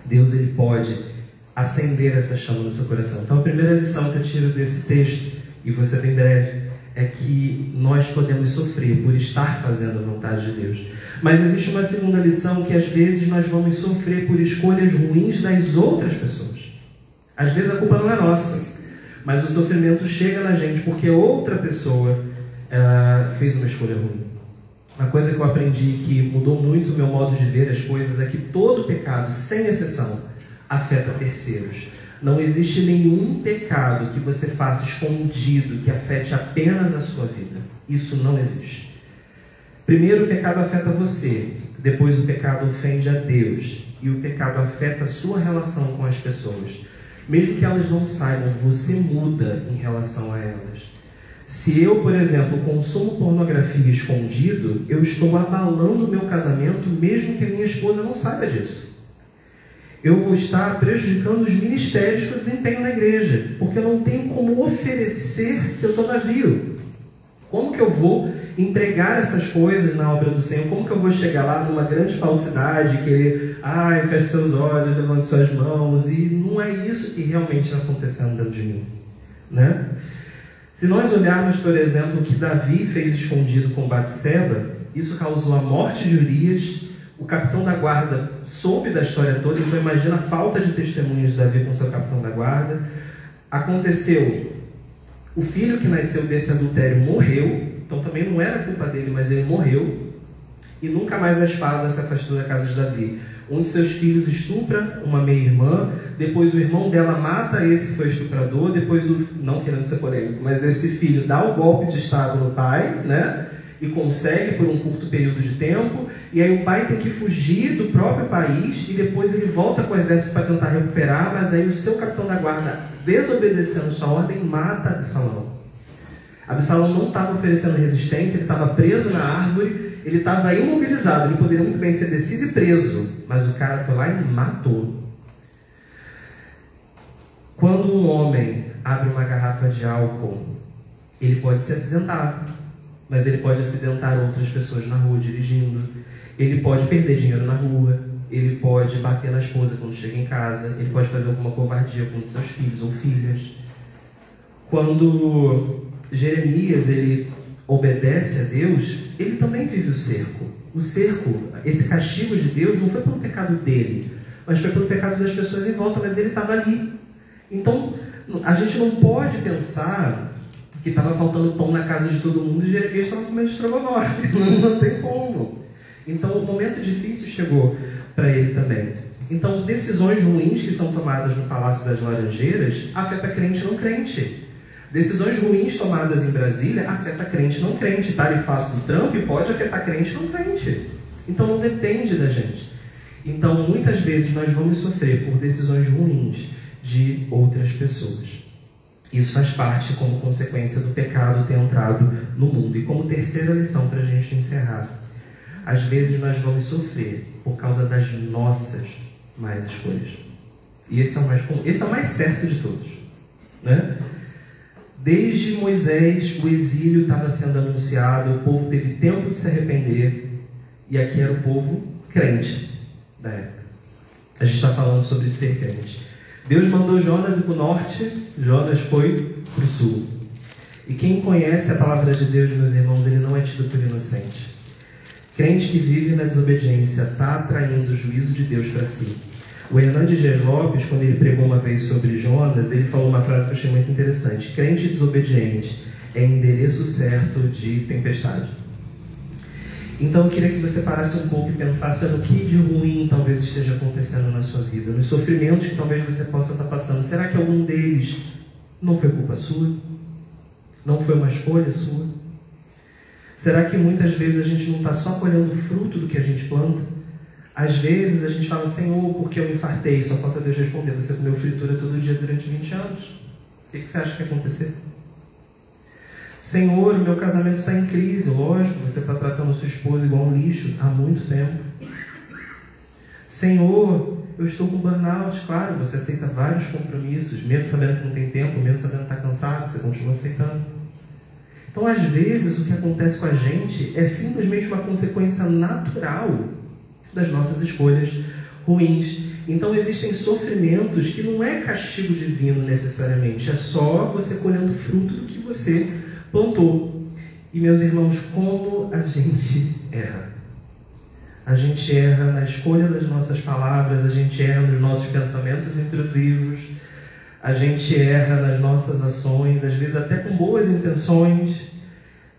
Deus, Ele pode acender essa chama no seu coração. Então a primeira lição que eu tiro desse texto, e vou ser bem breve, é que nós podemos sofrer por estar fazendo a vontade de Deus. Mas existe uma segunda lição, que às vezes nós vamos sofrer por escolhas ruins das outras pessoas. Às vezes a culpa não é nossa, mas o sofrimento chega na gente porque outra pessoa fez uma escolha ruim. Uma coisa que eu aprendi que mudou muito o meu modo de ver as coisas é que todo pecado, sem exceção, afeta terceiros. Não existe nenhum pecado que você faça escondido que afete apenas a sua vida. Isso não existe. Primeiro o pecado afeta você, depois o pecado ofende a Deus, e o pecado afeta a sua relação com as pessoas. Mesmo que elas não saibam, você muda em relação a elas. Se eu, por exemplo, consumo pornografia escondido, eu estou abalando o meu casamento, mesmo que a minha esposa não saiba disso. Eu vou estar prejudicando os ministérios que eu desempenho na igreja, porque eu não tenho como oferecer se eu estou vazio. Como que eu vou empregar essas coisas na obra do Senhor? Como que eu vou chegar lá numa grande falsidade, querer, feche seus olhos, levante suas mãos, e não é isso que realmente está acontecendo dentro de mim, né? Se nós olharmos, por exemplo, o que Davi fez escondido com Batseba, isso causou a morte de Urias. O capitão da guarda soube da história toda, então imagina a falta de testemunhos de Davi com seu capitão da guarda. Aconteceu, o filho que nasceu desse adultério morreu, então também não era culpa dele, mas ele morreu, e nunca mais a espada se afastou da casa de Davi. Um de seus filhos estupra uma meia-irmã, depois o irmão dela mata esse que foi estuprador, depois, não querendo ser polêmico, mas esse filho dá o golpe de estado no pai, né? E consegue por um curto período de tempo, e aí o pai tem que fugir do próprio país, e depois ele volta com o exército para tentar recuperar, mas aí o seu capitão da guarda, desobedecendo sua ordem, mata Absalão. Absalão não estava oferecendo resistência, ele estava preso na árvore, ele estava imobilizado, ele poderia muito bem ser descido e preso, mas o cara foi lá e matou. Quando um homem abre uma garrafa de álcool, ele pode se acidentar, mas ele pode acidentar outras pessoas na rua dirigindo, ele pode perder dinheiro na rua, ele pode bater na esposa quando chega em casa, ele pode fazer alguma covardia com seus filhos ou filhas. Quando Jeremias ele obedece a Deus, ele também vive o cerco. O cerco, esse castigo de Deus, não foi pelo pecado dele, mas foi pelo pecado das pessoas em volta, mas ele estava ali. Então, a gente não pode pensar que estava faltando pão na casa de todo mundo e Jeremias estava comendo estrogonofe. Não tem como. Então, o momento difícil chegou para ele também. Então, decisões ruins que são tomadas no Palácio das Laranjeiras afeta crente e não crente. Decisões ruins tomadas em Brasília afeta crente e não crente. Tarifaço do Trump pode afetar crente e não crente. Então, não depende da gente. Então, muitas vezes nós vamos sofrer por decisões ruins de outras pessoas. Isso faz parte como consequência do pecado ter entrado no mundo. E como terceira lição para a gente encerrar, às vezes nós vamos sofrer por causa das nossas más escolhas. E esse é o mais certo de todos, né? Desde Moisés, o exílio estava sendo anunciado, o povo teve tempo de se arrepender, e aqui era o povo crente da época. A gente está falando sobre ser crente. Deus mandou Jonas ir para o norte, Jonas foi para o sul. E quem conhece a palavra de Deus, meus irmãos, ele não é tido por inocente. Crente que vive na desobediência está atraindo o juízo de Deus para si. O Hernandes Dias Lopes, quando ele pregou uma vez sobre Jonas, ele falou uma frase que eu achei muito interessante: crente desobediente é endereço certo de tempestade. Então eu queria que você parasse um pouco e pensasse no que de ruim talvez esteja acontecendo na sua vida, nos sofrimentos que talvez você possa estar passando. Será que algum deles não foi culpa sua? Não foi uma escolha sua? Será que muitas vezes a gente não está só colhendo o fruto do que a gente planta? Às vezes a gente fala: Senhor, porque eu me fartei? Só falta Deus responder: você comeu fritura todo dia durante 20 anos. O que você acha que ia acontecer? Senhor, o meu casamento está em crise. Lógico, você está tratando sua esposa igual um lixo há muito tempo. Senhor, eu estou com burnout. Claro, você aceita vários compromissos, mesmo sabendo que não tem tempo, mesmo sabendo que está cansado, você continua aceitando. Então, às vezes, o que acontece com a gente é simplesmente uma consequência natural das nossas escolhas ruins. Então, existem sofrimentos que não é castigo divino necessariamente, é só você colhendo fruto do que você plantou. E, meus irmãos, como a gente erra. A gente erra na escolha das nossas palavras, a gente erra nos nossos pensamentos intrusivos, a gente erra nas nossas ações, às vezes até com boas intenções,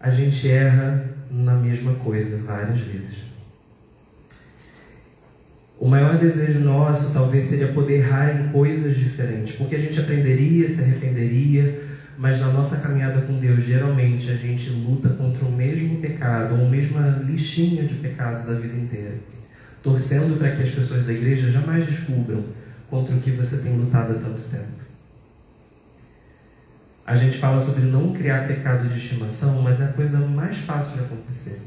a gente erra na mesma coisa várias vezes. O maior desejo nosso talvez seria poder errar em coisas diferentes, porque a gente aprenderia, se arrependeria, mas na nossa caminhada com Deus, geralmente a gente luta contra o mesmo pecado, ou a mesma listinha de pecados a vida inteira, torcendo para que as pessoas da igreja jamais descubram contra o que você tem lutado há tanto tempo. A gente fala sobre não criar pecado de estimação, mas é a coisa mais fácil de acontecer.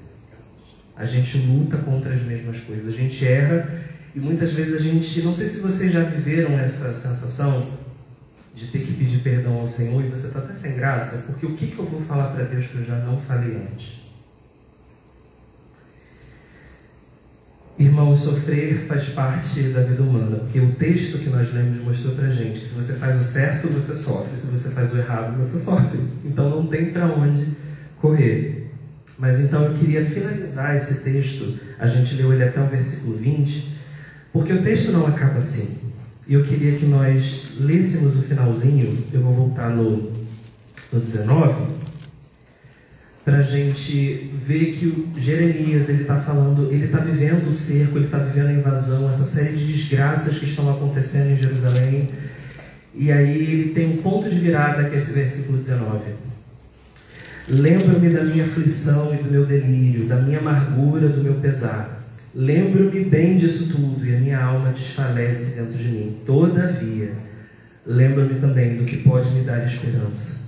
A gente luta contra as mesmas coisas, a gente erra e muitas vezes a gente... Não sei se vocês já viveram essa sensação de ter que pedir perdão ao Senhor e você está até sem graça, porque o que eu vou falar para Deus que eu já não falei antes? Irmãos, sofrer faz parte da vida humana, porque o texto que nós lemos mostrou para a gente que se você faz o certo, você sofre, se você faz o errado, você sofre. Então não tem para onde correr. Mas então eu queria finalizar esse texto, a gente leu ele até o versículo 20, porque o texto não acaba assim. E eu queria que nós lêssemos o finalzinho, eu vou voltar no 19, para a gente ver que o Jeremias, ele está falando, ele está vivendo o cerco, ele está vivendo a invasão, essa série de desgraças que estão acontecendo em Jerusalém. E aí ele tem um ponto de virada, que é esse versículo 19. Lembro-me da minha aflição e do meu delírio, da minha amargura, do meu pesar. Lembro-me bem disso tudo e a minha alma desfalece dentro de mim. Todavia, lembro-me também do que pode me dar esperança.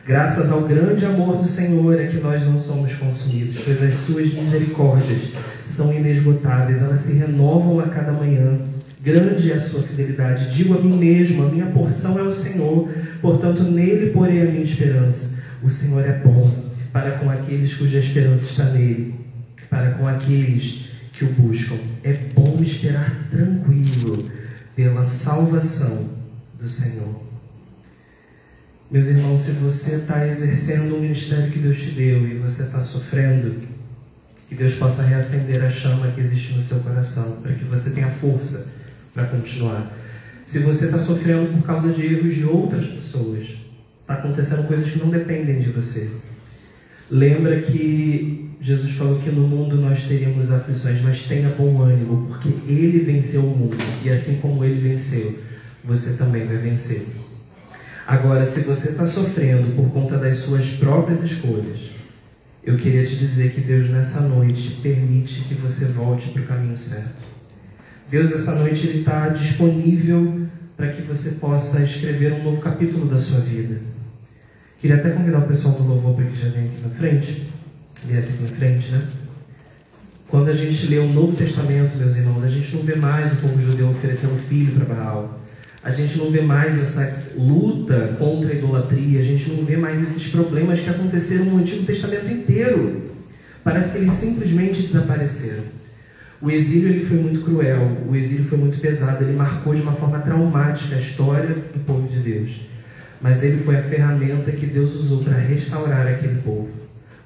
Graças ao grande amor do Senhor é que nós não somos consumidos, pois as suas misericórdias são inesgotáveis, elas se renovam a cada manhã. Grande é a sua fidelidade. Digo a mim mesmo, a minha porção é o Senhor, portanto nele porei a minha esperança. O Senhor é bom para com aqueles cuja esperança está nele, para com aqueles que o buscam. É bom esperar tranquilo pela salvação do Senhor. Meus irmãos, se você está exercendo o ministério que Deus te deu e você está sofrendo, que Deus possa reacender a chama que existe no seu coração, para que você tenha força para continuar. Se você está sofrendo por causa de erros de outras pessoas, está acontecendo coisas que não dependem de você, lembra que Jesus falou que no mundo nós teríamos aflições, mas tenha bom ânimo, porque Ele venceu o mundo, e assim como Ele venceu, você também vai vencer. Agora, se você está sofrendo por conta das suas próprias escolhas, eu queria te dizer que Deus nessa noite permite que você volte para o caminho certo. Deus essa noite Ele está disponível para que você possa escrever um novo capítulo da sua vida. Queria até convidar o pessoal do louvor para que já venha aqui na frente. Viesse aqui na frente, né? Quando a gente lê o Novo Testamento, meus irmãos, a gente não vê mais o povo judeu oferecendo filho para Baal. A gente não vê mais essa luta contra a idolatria. A gente não vê mais esses problemas que aconteceram no Antigo Testamento inteiro. Parece que eles simplesmente desapareceram. O exílio ele foi muito cruel. O exílio foi muito pesado. Ele marcou de uma forma traumática a história do povo de Deus. Mas ele foi a ferramenta que Deus usou para restaurar aquele povo.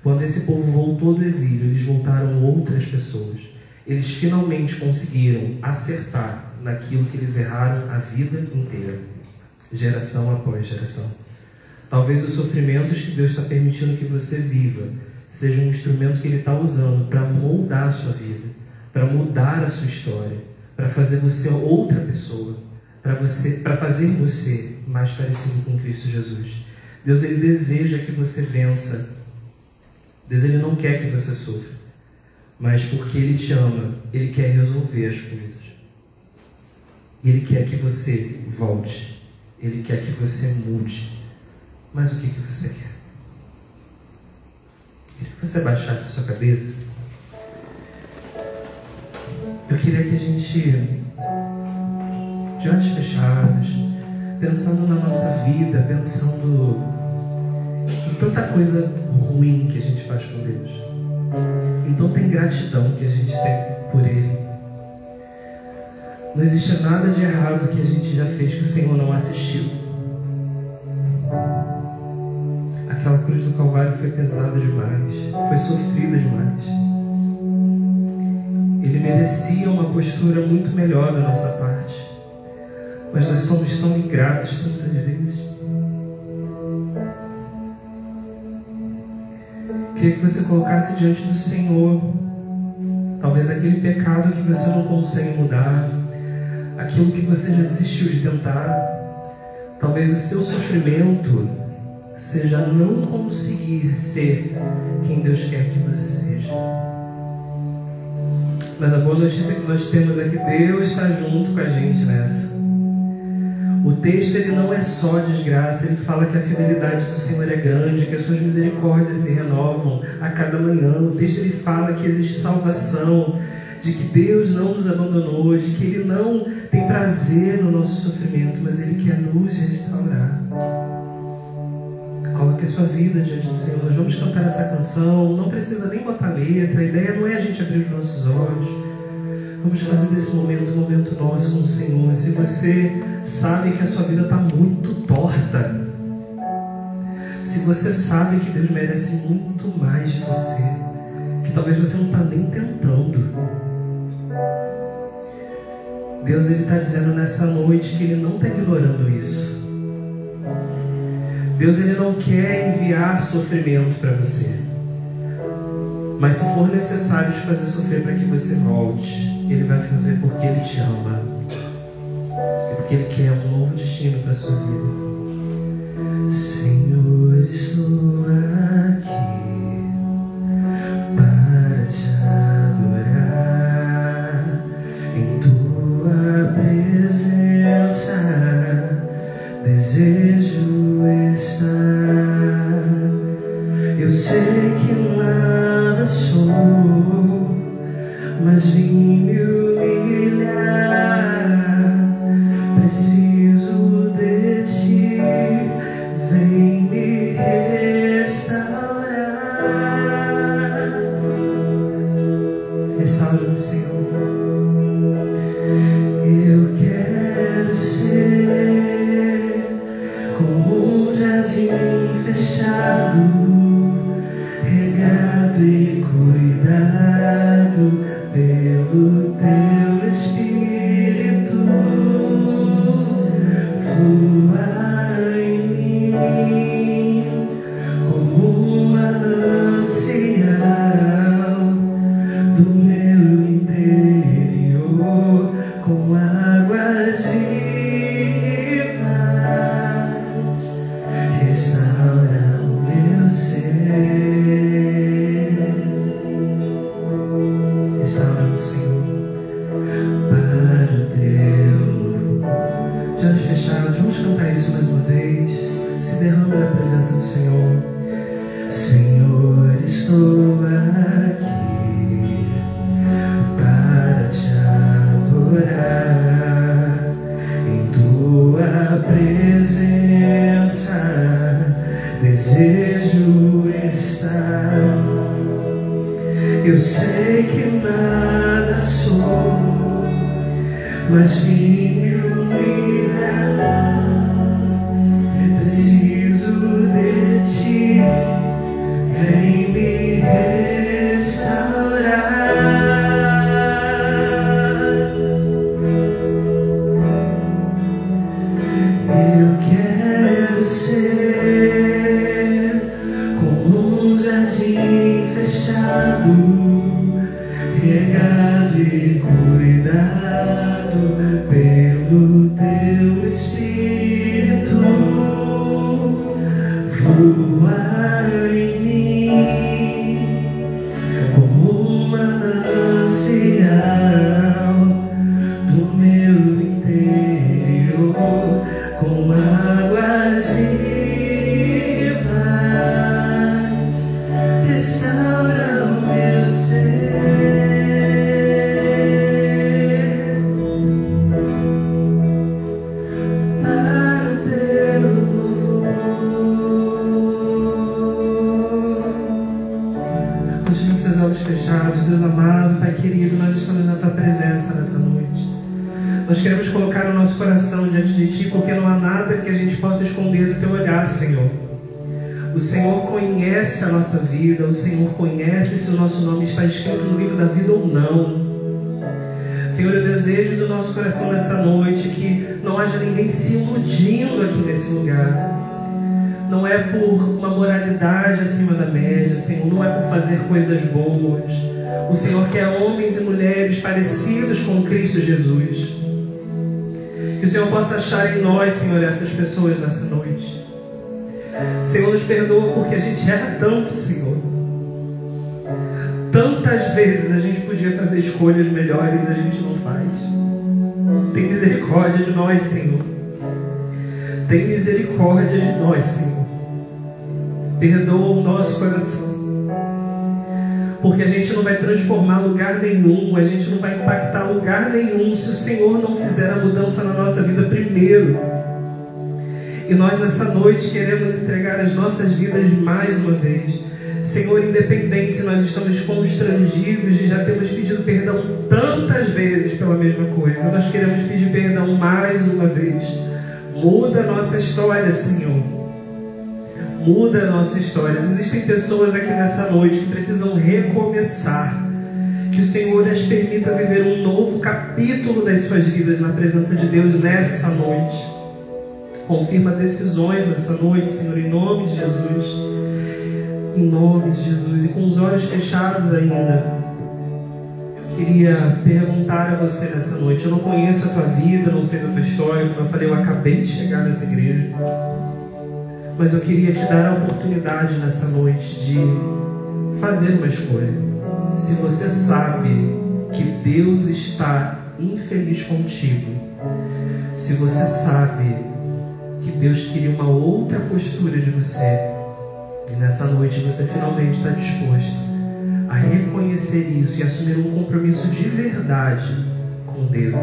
Quando esse povo voltou do exílio, eles voltaram outras pessoas. Eles finalmente conseguiram acertar naquilo que eles erraram a vida inteira, geração após geração. Talvez os sofrimentos que Deus está permitindo que você viva sejam um instrumento que Ele está usando para moldar a sua vida, para mudar a sua história, para fazer você outra pessoa, para fazer você mais parecido com Cristo Jesus. Deus, Ele deseja que você vença. Deus, Ele não quer que você sofra, mas porque Ele te ama, Ele quer resolver as coisas. Ele quer que você volte, Ele quer que você mude. Mas o que você quer? Queria que você baixasse a sua cabeça. Eu queria que a gente, de olhos fechados, pensando na nossa vida, pensando em tanta coisa ruim que a gente faz com Deus, então tem gratidão que a gente tem por Ele. Não existe nada de errado que a gente já fez que o Senhor não assistiu. Aquela cruz do Calvário foi pesada demais, foi sofrida demais. Ele merecia uma postura muito melhor da nossa parte, mas nós somos tão ingratos tantas vezes. Queria que você colocasse diante do Senhor talvez aquele pecado que você não consegue mudar, aquilo que você já desistiu de tentar. Talvez o seu sofrimento seja não conseguir ser quem Deus quer que você seja. Mas a boa notícia que nós temos é que Deus está junto com a gente nessa. O texto, ele não é só desgraça, ele fala que a fidelidade do Senhor é grande, que as suas misericórdias se renovam a cada manhã. O texto, ele fala que existe salvação, de que Deus não nos abandonou, de que Ele não tem prazer no nosso sofrimento, mas Ele quer nos restaurar. Coloque a sua vida diante do Senhor. Nós vamos cantar essa canção, não precisa nem botar letra, a ideia não é a gente abrir os nossos olhos. Vamos fazer desse momento um momento nosso com o Senhor. Se você sabe que a sua vida está muito torta, se você sabe que Deus merece muito mais de você, que talvez você não está nem tentando, Deus, Ele está dizendo nessa noite que Ele não está ignorando isso. Deus, Ele não quer enviar sofrimento para você, mas se for necessário te fazer sofrer para que você volte, Ele vai fazer porque Ele te ama e porque Ele quer um novo destino para a sua vida. Senhor, estou aqui para te adorar em tua presença. Desejo estar. Eu sei que nada sou, mas vim me humilhar. Preciso de ti, vem me restaurar. Restaura-me, Senhor. Eu quero ser como um jardim fechado, regado e cuidado pelo teu Espírito. Flua em mim como um manancial do meu interior, com águas vivas. Restaura o meu ser. Restaura-me, Senhor, para o teu louvor. De olhos fechados, vamos cantar isso mais uma vez. Se derrame na presença do Senhor. Senhor, estou aqui para te adorar em tua presença. Desejo estar. Eu sei que nada sou, mas vim me humilhar. Preciso de ti, vem me restaurar. com águas vivas, restaura o meu ser. Para o teu louvor. Continue seus olhos fechados, Deus amado, Pai querido, nós estamos na tua presença nessa noite. Nós queremos colocar o nosso coração diante de Ti, porque não há nada que a gente possa esconder do Teu olhar, Senhor. O Senhor conhece a nossa vida, o Senhor conhece se o nosso nome está escrito no livro da vida ou não. Senhor, eu desejo do nosso coração nessa noite que não haja ninguém se iludindo aqui nesse lugar. Não é por uma moralidade acima da média, Senhor, não é por fazer coisas boas. O Senhor quer homens e mulheres parecidos com Cristo Jesus. Que o Senhor possa achar em nós, Senhor, essas pessoas nessa noite. Senhor, nos perdoa porque a gente erra tanto, Senhor. Tantas vezes a gente podia fazer escolhas melhores e a gente não faz. Tem misericórdia de nós, Senhor. Tem misericórdia de nós, Senhor. Perdoa o nosso coração. Porque a gente não vai transformar lugar nenhum, a gente não vai impactar lugar nenhum se o Senhor não fizer a mudança na nossa vida primeiro. E nós nessa noite queremos entregar as nossas vidas mais uma vez. Senhor, independente se nós estamos constrangidos e já temos pedido perdão tantas vezes pela mesma coisa, nós queremos pedir perdão mais uma vez. Muda a nossa história, Senhor. Muda a nossa história. Existem pessoas aqui nessa noite que precisam recomeçar. Que o Senhor as permita viver um novo capítulo das suas vidas na presença de Deus nessa noite. Confirma decisões nessa noite, Senhor, em nome de Jesus. Em nome de Jesus. E com os olhos fechados ainda, eu queria perguntar a você nessa noite. Eu não conheço a tua vida, não sei da tua história. Como eu falei, eu acabei de chegar nessa igreja. Mas eu queria te dar a oportunidade nessa noite de fazer uma escolha. Se você sabe que Deus está infeliz contigo, se você sabe que Deus queria uma outra postura de você, e nessa noite você finalmente está disposto a reconhecer isso e assumir um compromisso de verdade com Deus,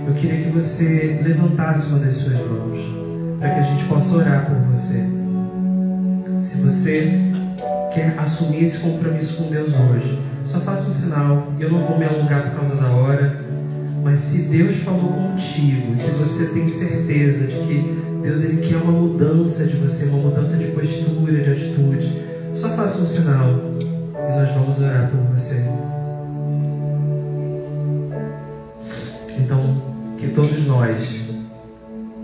eu queria que você levantasse uma das suas mãos, para que a gente possa orar por você. Se você quer assumir esse compromisso com Deus hoje, só faça um sinal. Eu não vou me alongar por causa da hora, mas se Deus falou contigo, se você tem certeza de que Deus ele quer uma mudança de você, uma mudança de postura, de atitude, só faça um sinal e nós vamos orar por você. Então, que todos nós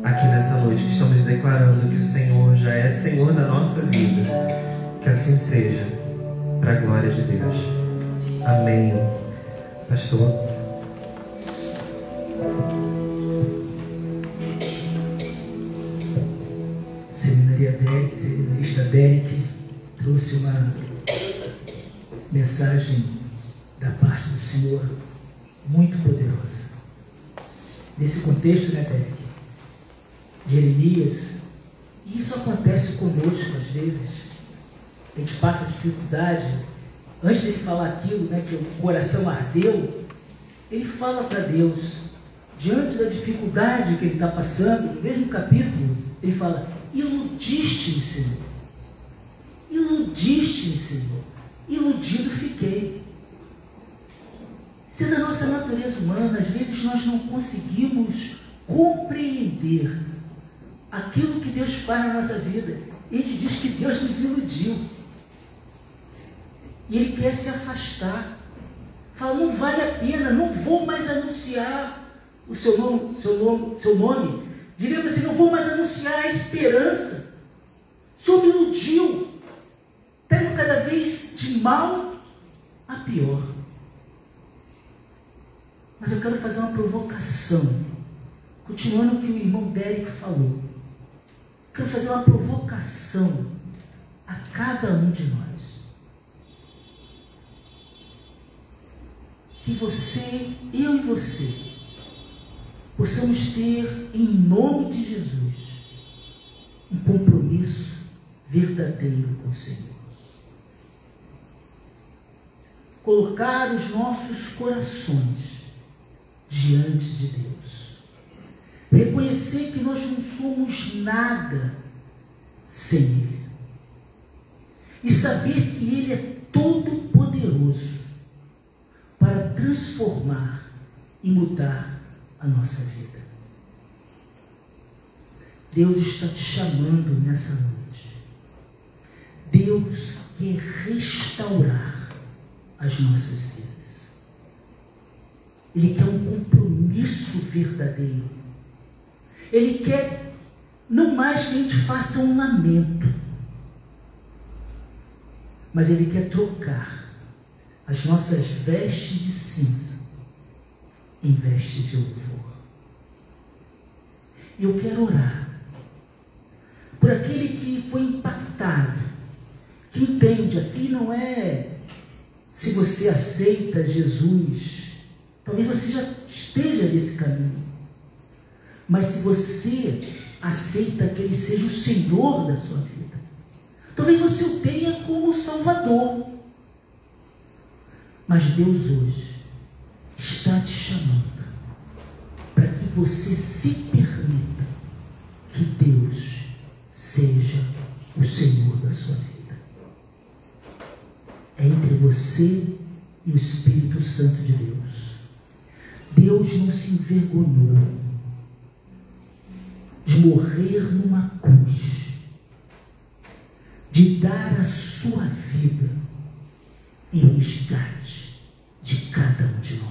aqui nessa noite que estamos declarando que o Senhor já é Senhor da nossa vida, que assim seja, para a glória de Deus. Amém. Pastor. Seminarista Derek trouxe uma mensagem da parte do Senhor muito poderosa. Nesse contexto, né, Derek? Jeremias, e isso acontece conosco às vezes. A gente passa dificuldade. Antes de ele falar aquilo, né, que o coração ardeu, ele fala para Deus, diante da dificuldade que ele está passando, no mesmo capítulo, ele fala: iludiste-me, Senhor. Iludiste-me, Senhor. Iludido fiquei. Se da nossa natureza humana, às vezes nós não conseguimos compreender aquilo que Deus faz na nossa vida. E a gente diz que Deus nos iludiu. E Ele quer se afastar. Fala: não vale a pena, não vou mais anunciar o seu nome. Diríamos assim: não vou mais anunciar a esperança. O Senhor me iludiu. Está indo cada vez de mal a pior. Mas eu quero fazer uma provocação. Continuando o que o irmão Derek falou. Quero fazer uma provocação a cada um de nós. Que você, eu e você, possamos ter em nome de Jesus, um compromisso verdadeiro com o Senhor. Colocar os nossos corações diante de Deus. Reconhecer que nós não somos nada sem Ele. E saber que Ele é todo poderoso para transformar e mudar a nossa vida. Deus está te chamando nessa noite. Deus quer restaurar as nossas vidas. Ele quer um compromisso verdadeiro. Ele quer não mais que a gente faça um lamento, mas Ele quer trocar as nossas vestes de cinza em vestes de louvor. E eu quero orar por aquele que foi impactado, que entende, aqui não é se você aceita Jesus, talvez você já esteja nesse caminho, mas se você aceita que Ele seja o Senhor da sua vida, talvez você o tenha como Salvador, mas Deus hoje está te chamando para que você se permita que Deus seja o Senhor da sua vida. É entre você e o Espírito Santo de Deus. Deus não se envergonhou de morrer numa cruz, de dar a sua vida em resgate de cada um de nós.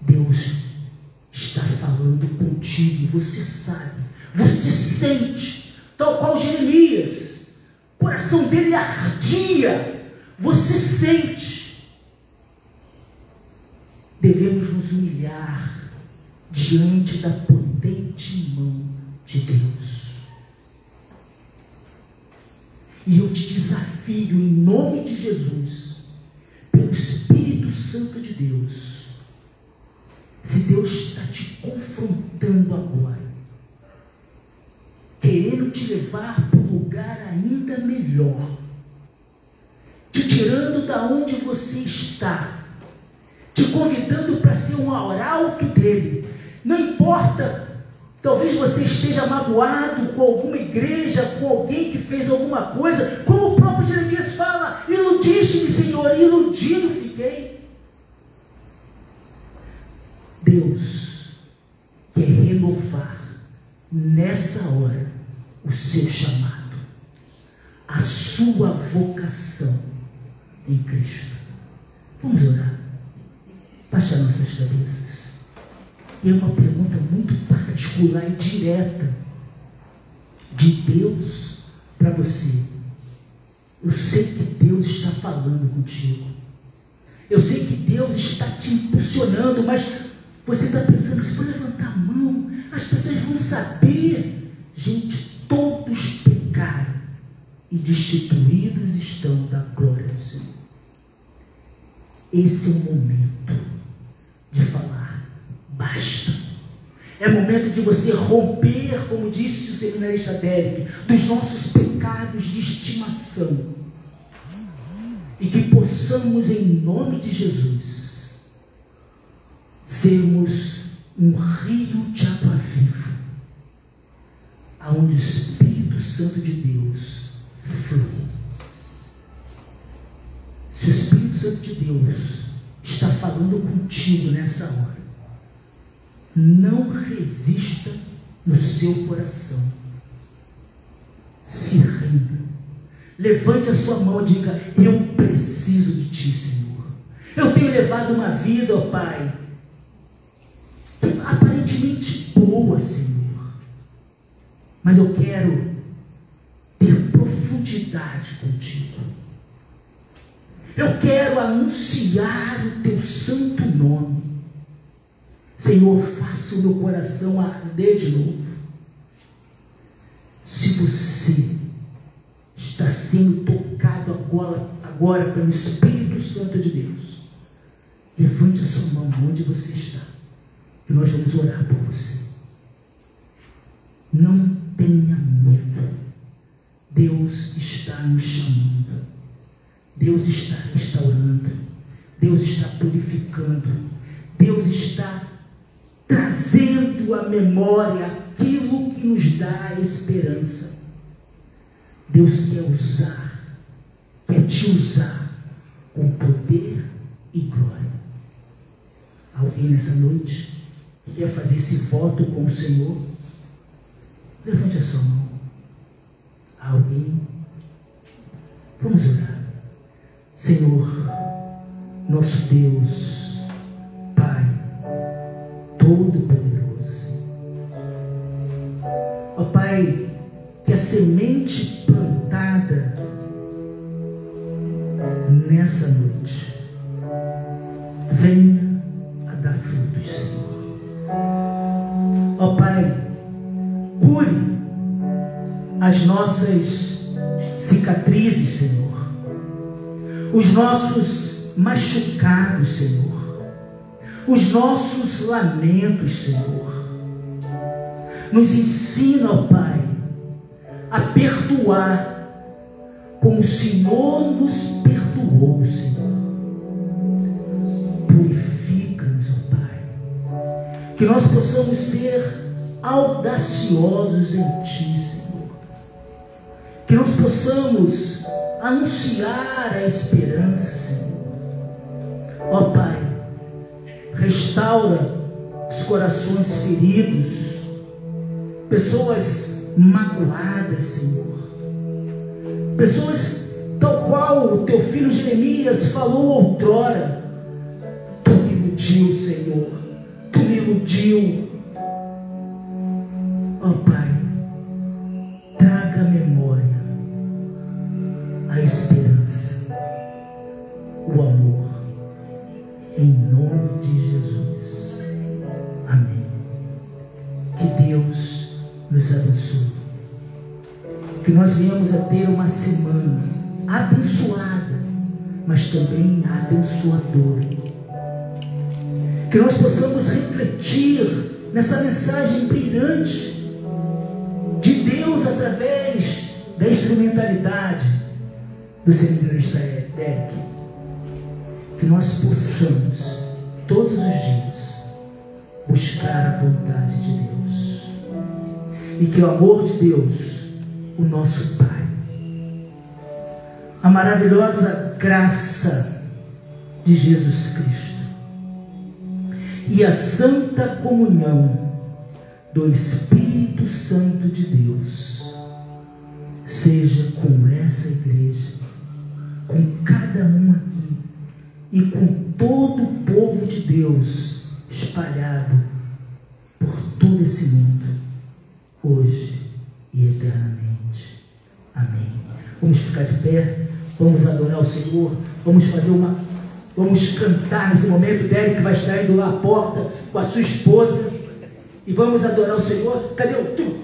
Deus está falando contigo e você sabe, você sente, tal qual Jeremias, o coração dele ardia, você sente. Devemos nos humilhar diante da potente mão de Deus. E eu te desafio em nome de Jesus, pelo Espírito Santo de Deus, se Deus está te confrontando agora, querendo te levar para um lugar ainda melhor, te tirando da onde você está, te convidando para ser um arauto dele. Não importa, talvez você esteja magoado com alguma igreja, com alguém que fez alguma coisa, como o próprio Jeremias fala: iludiste-me, Senhor, iludido fiquei. Deus quer renovar nessa hora o seu chamado, a sua vocação em Cristo. Vamos orar. Baixa nossas cabeças. E é uma pergunta muito particular e direta de Deus para você. Eu sei que Deus está falando contigo. Eu sei que Deus está te impulsionando, mas você está pensando, se for levantar a mão, as pessoas vão saber. Gente, todos pecaram e destituídos estão da glória do Senhor. Esse é o momento de falar, basta. É momento de você romper, como disse o seminarista Derek, dos nossos pecados de estimação. E que possamos, em nome de Jesus, sermos um rio de água viva, aonde o Espírito Santo de Deus flui. Se o Espírito Santo de Deus está falando contigo nessa hora, não resista no seu coração. Se renda. Levante a sua mão e diga: eu preciso de ti, Senhor. Eu tenho levado uma vida, ó Pai, aparentemente boa, Senhor, mas eu quero ter profundidade contigo. Eu quero anunciar o teu santo nome. Senhor, faça o meu coração arder de novo. Se você está sendo tocado agora pelo Espírito Santo de Deus, levante a sua mão onde você está que nós vamos orar por você. Não tenha medo. Deus está nos chamando. Deus está restaurando. Deus está purificando. Deus está trazendo à memória aquilo que nos dá esperança. Deus quer te usar com poder e glória. Alguém nessa noite quer fazer esse voto com o Senhor? Levante a sua mão. Alguém? Vamos orar. Senhor, nosso Deus, Pai, Todo-Poderoso, Senhor. Ó Pai, que a semente plantada nessa noite venha a dar frutos, Senhor. Ó Pai, cure as nossas cicatrizes, Senhor. Os nossos machucados, Senhor. Os nossos lamentos, Senhor. Nos ensina, ó Pai, a perdoar como o Senhor nos perdoou, Senhor. Purifica-nos, ó Pai. Que nós possamos ser audaciosos em Ti, Senhor. Que nós possamos anunciar a esperança, Senhor. Ó Pai, restaura os corações feridos, pessoas magoadas, Senhor. Pessoas tal qual o Teu filho Jeremias falou outrora. Tu me iludiu, Senhor. Tu me iludiu. Ó Pai, traga à memória a esperança, o amor, em nome de Jesus. Amém. Que Deus nos abençoe. Que nós venhamos a ter uma semana abençoada, mas também abençoadora. Que nós possamos refletir nessa mensagem brilhante de Deus através da instrumentalidade do seminarista Derek. Que nós possamos todos os dias buscar a vontade de Deus, e que o amor de Deus, o nosso Pai, a maravilhosa graça de Jesus Cristo e a santa comunhão do Espírito Santo de Deus seja com essa igreja, com cada um aqui e com todo o povo de Deus espalhado por todo esse mundo, hoje e eternamente. Amém. Vamos ficar de pé, vamos adorar o Senhor, vamos cantar nesse momento. Derek vai estar indo lá à porta com a sua esposa e vamos adorar o Senhor. Cadê o tu?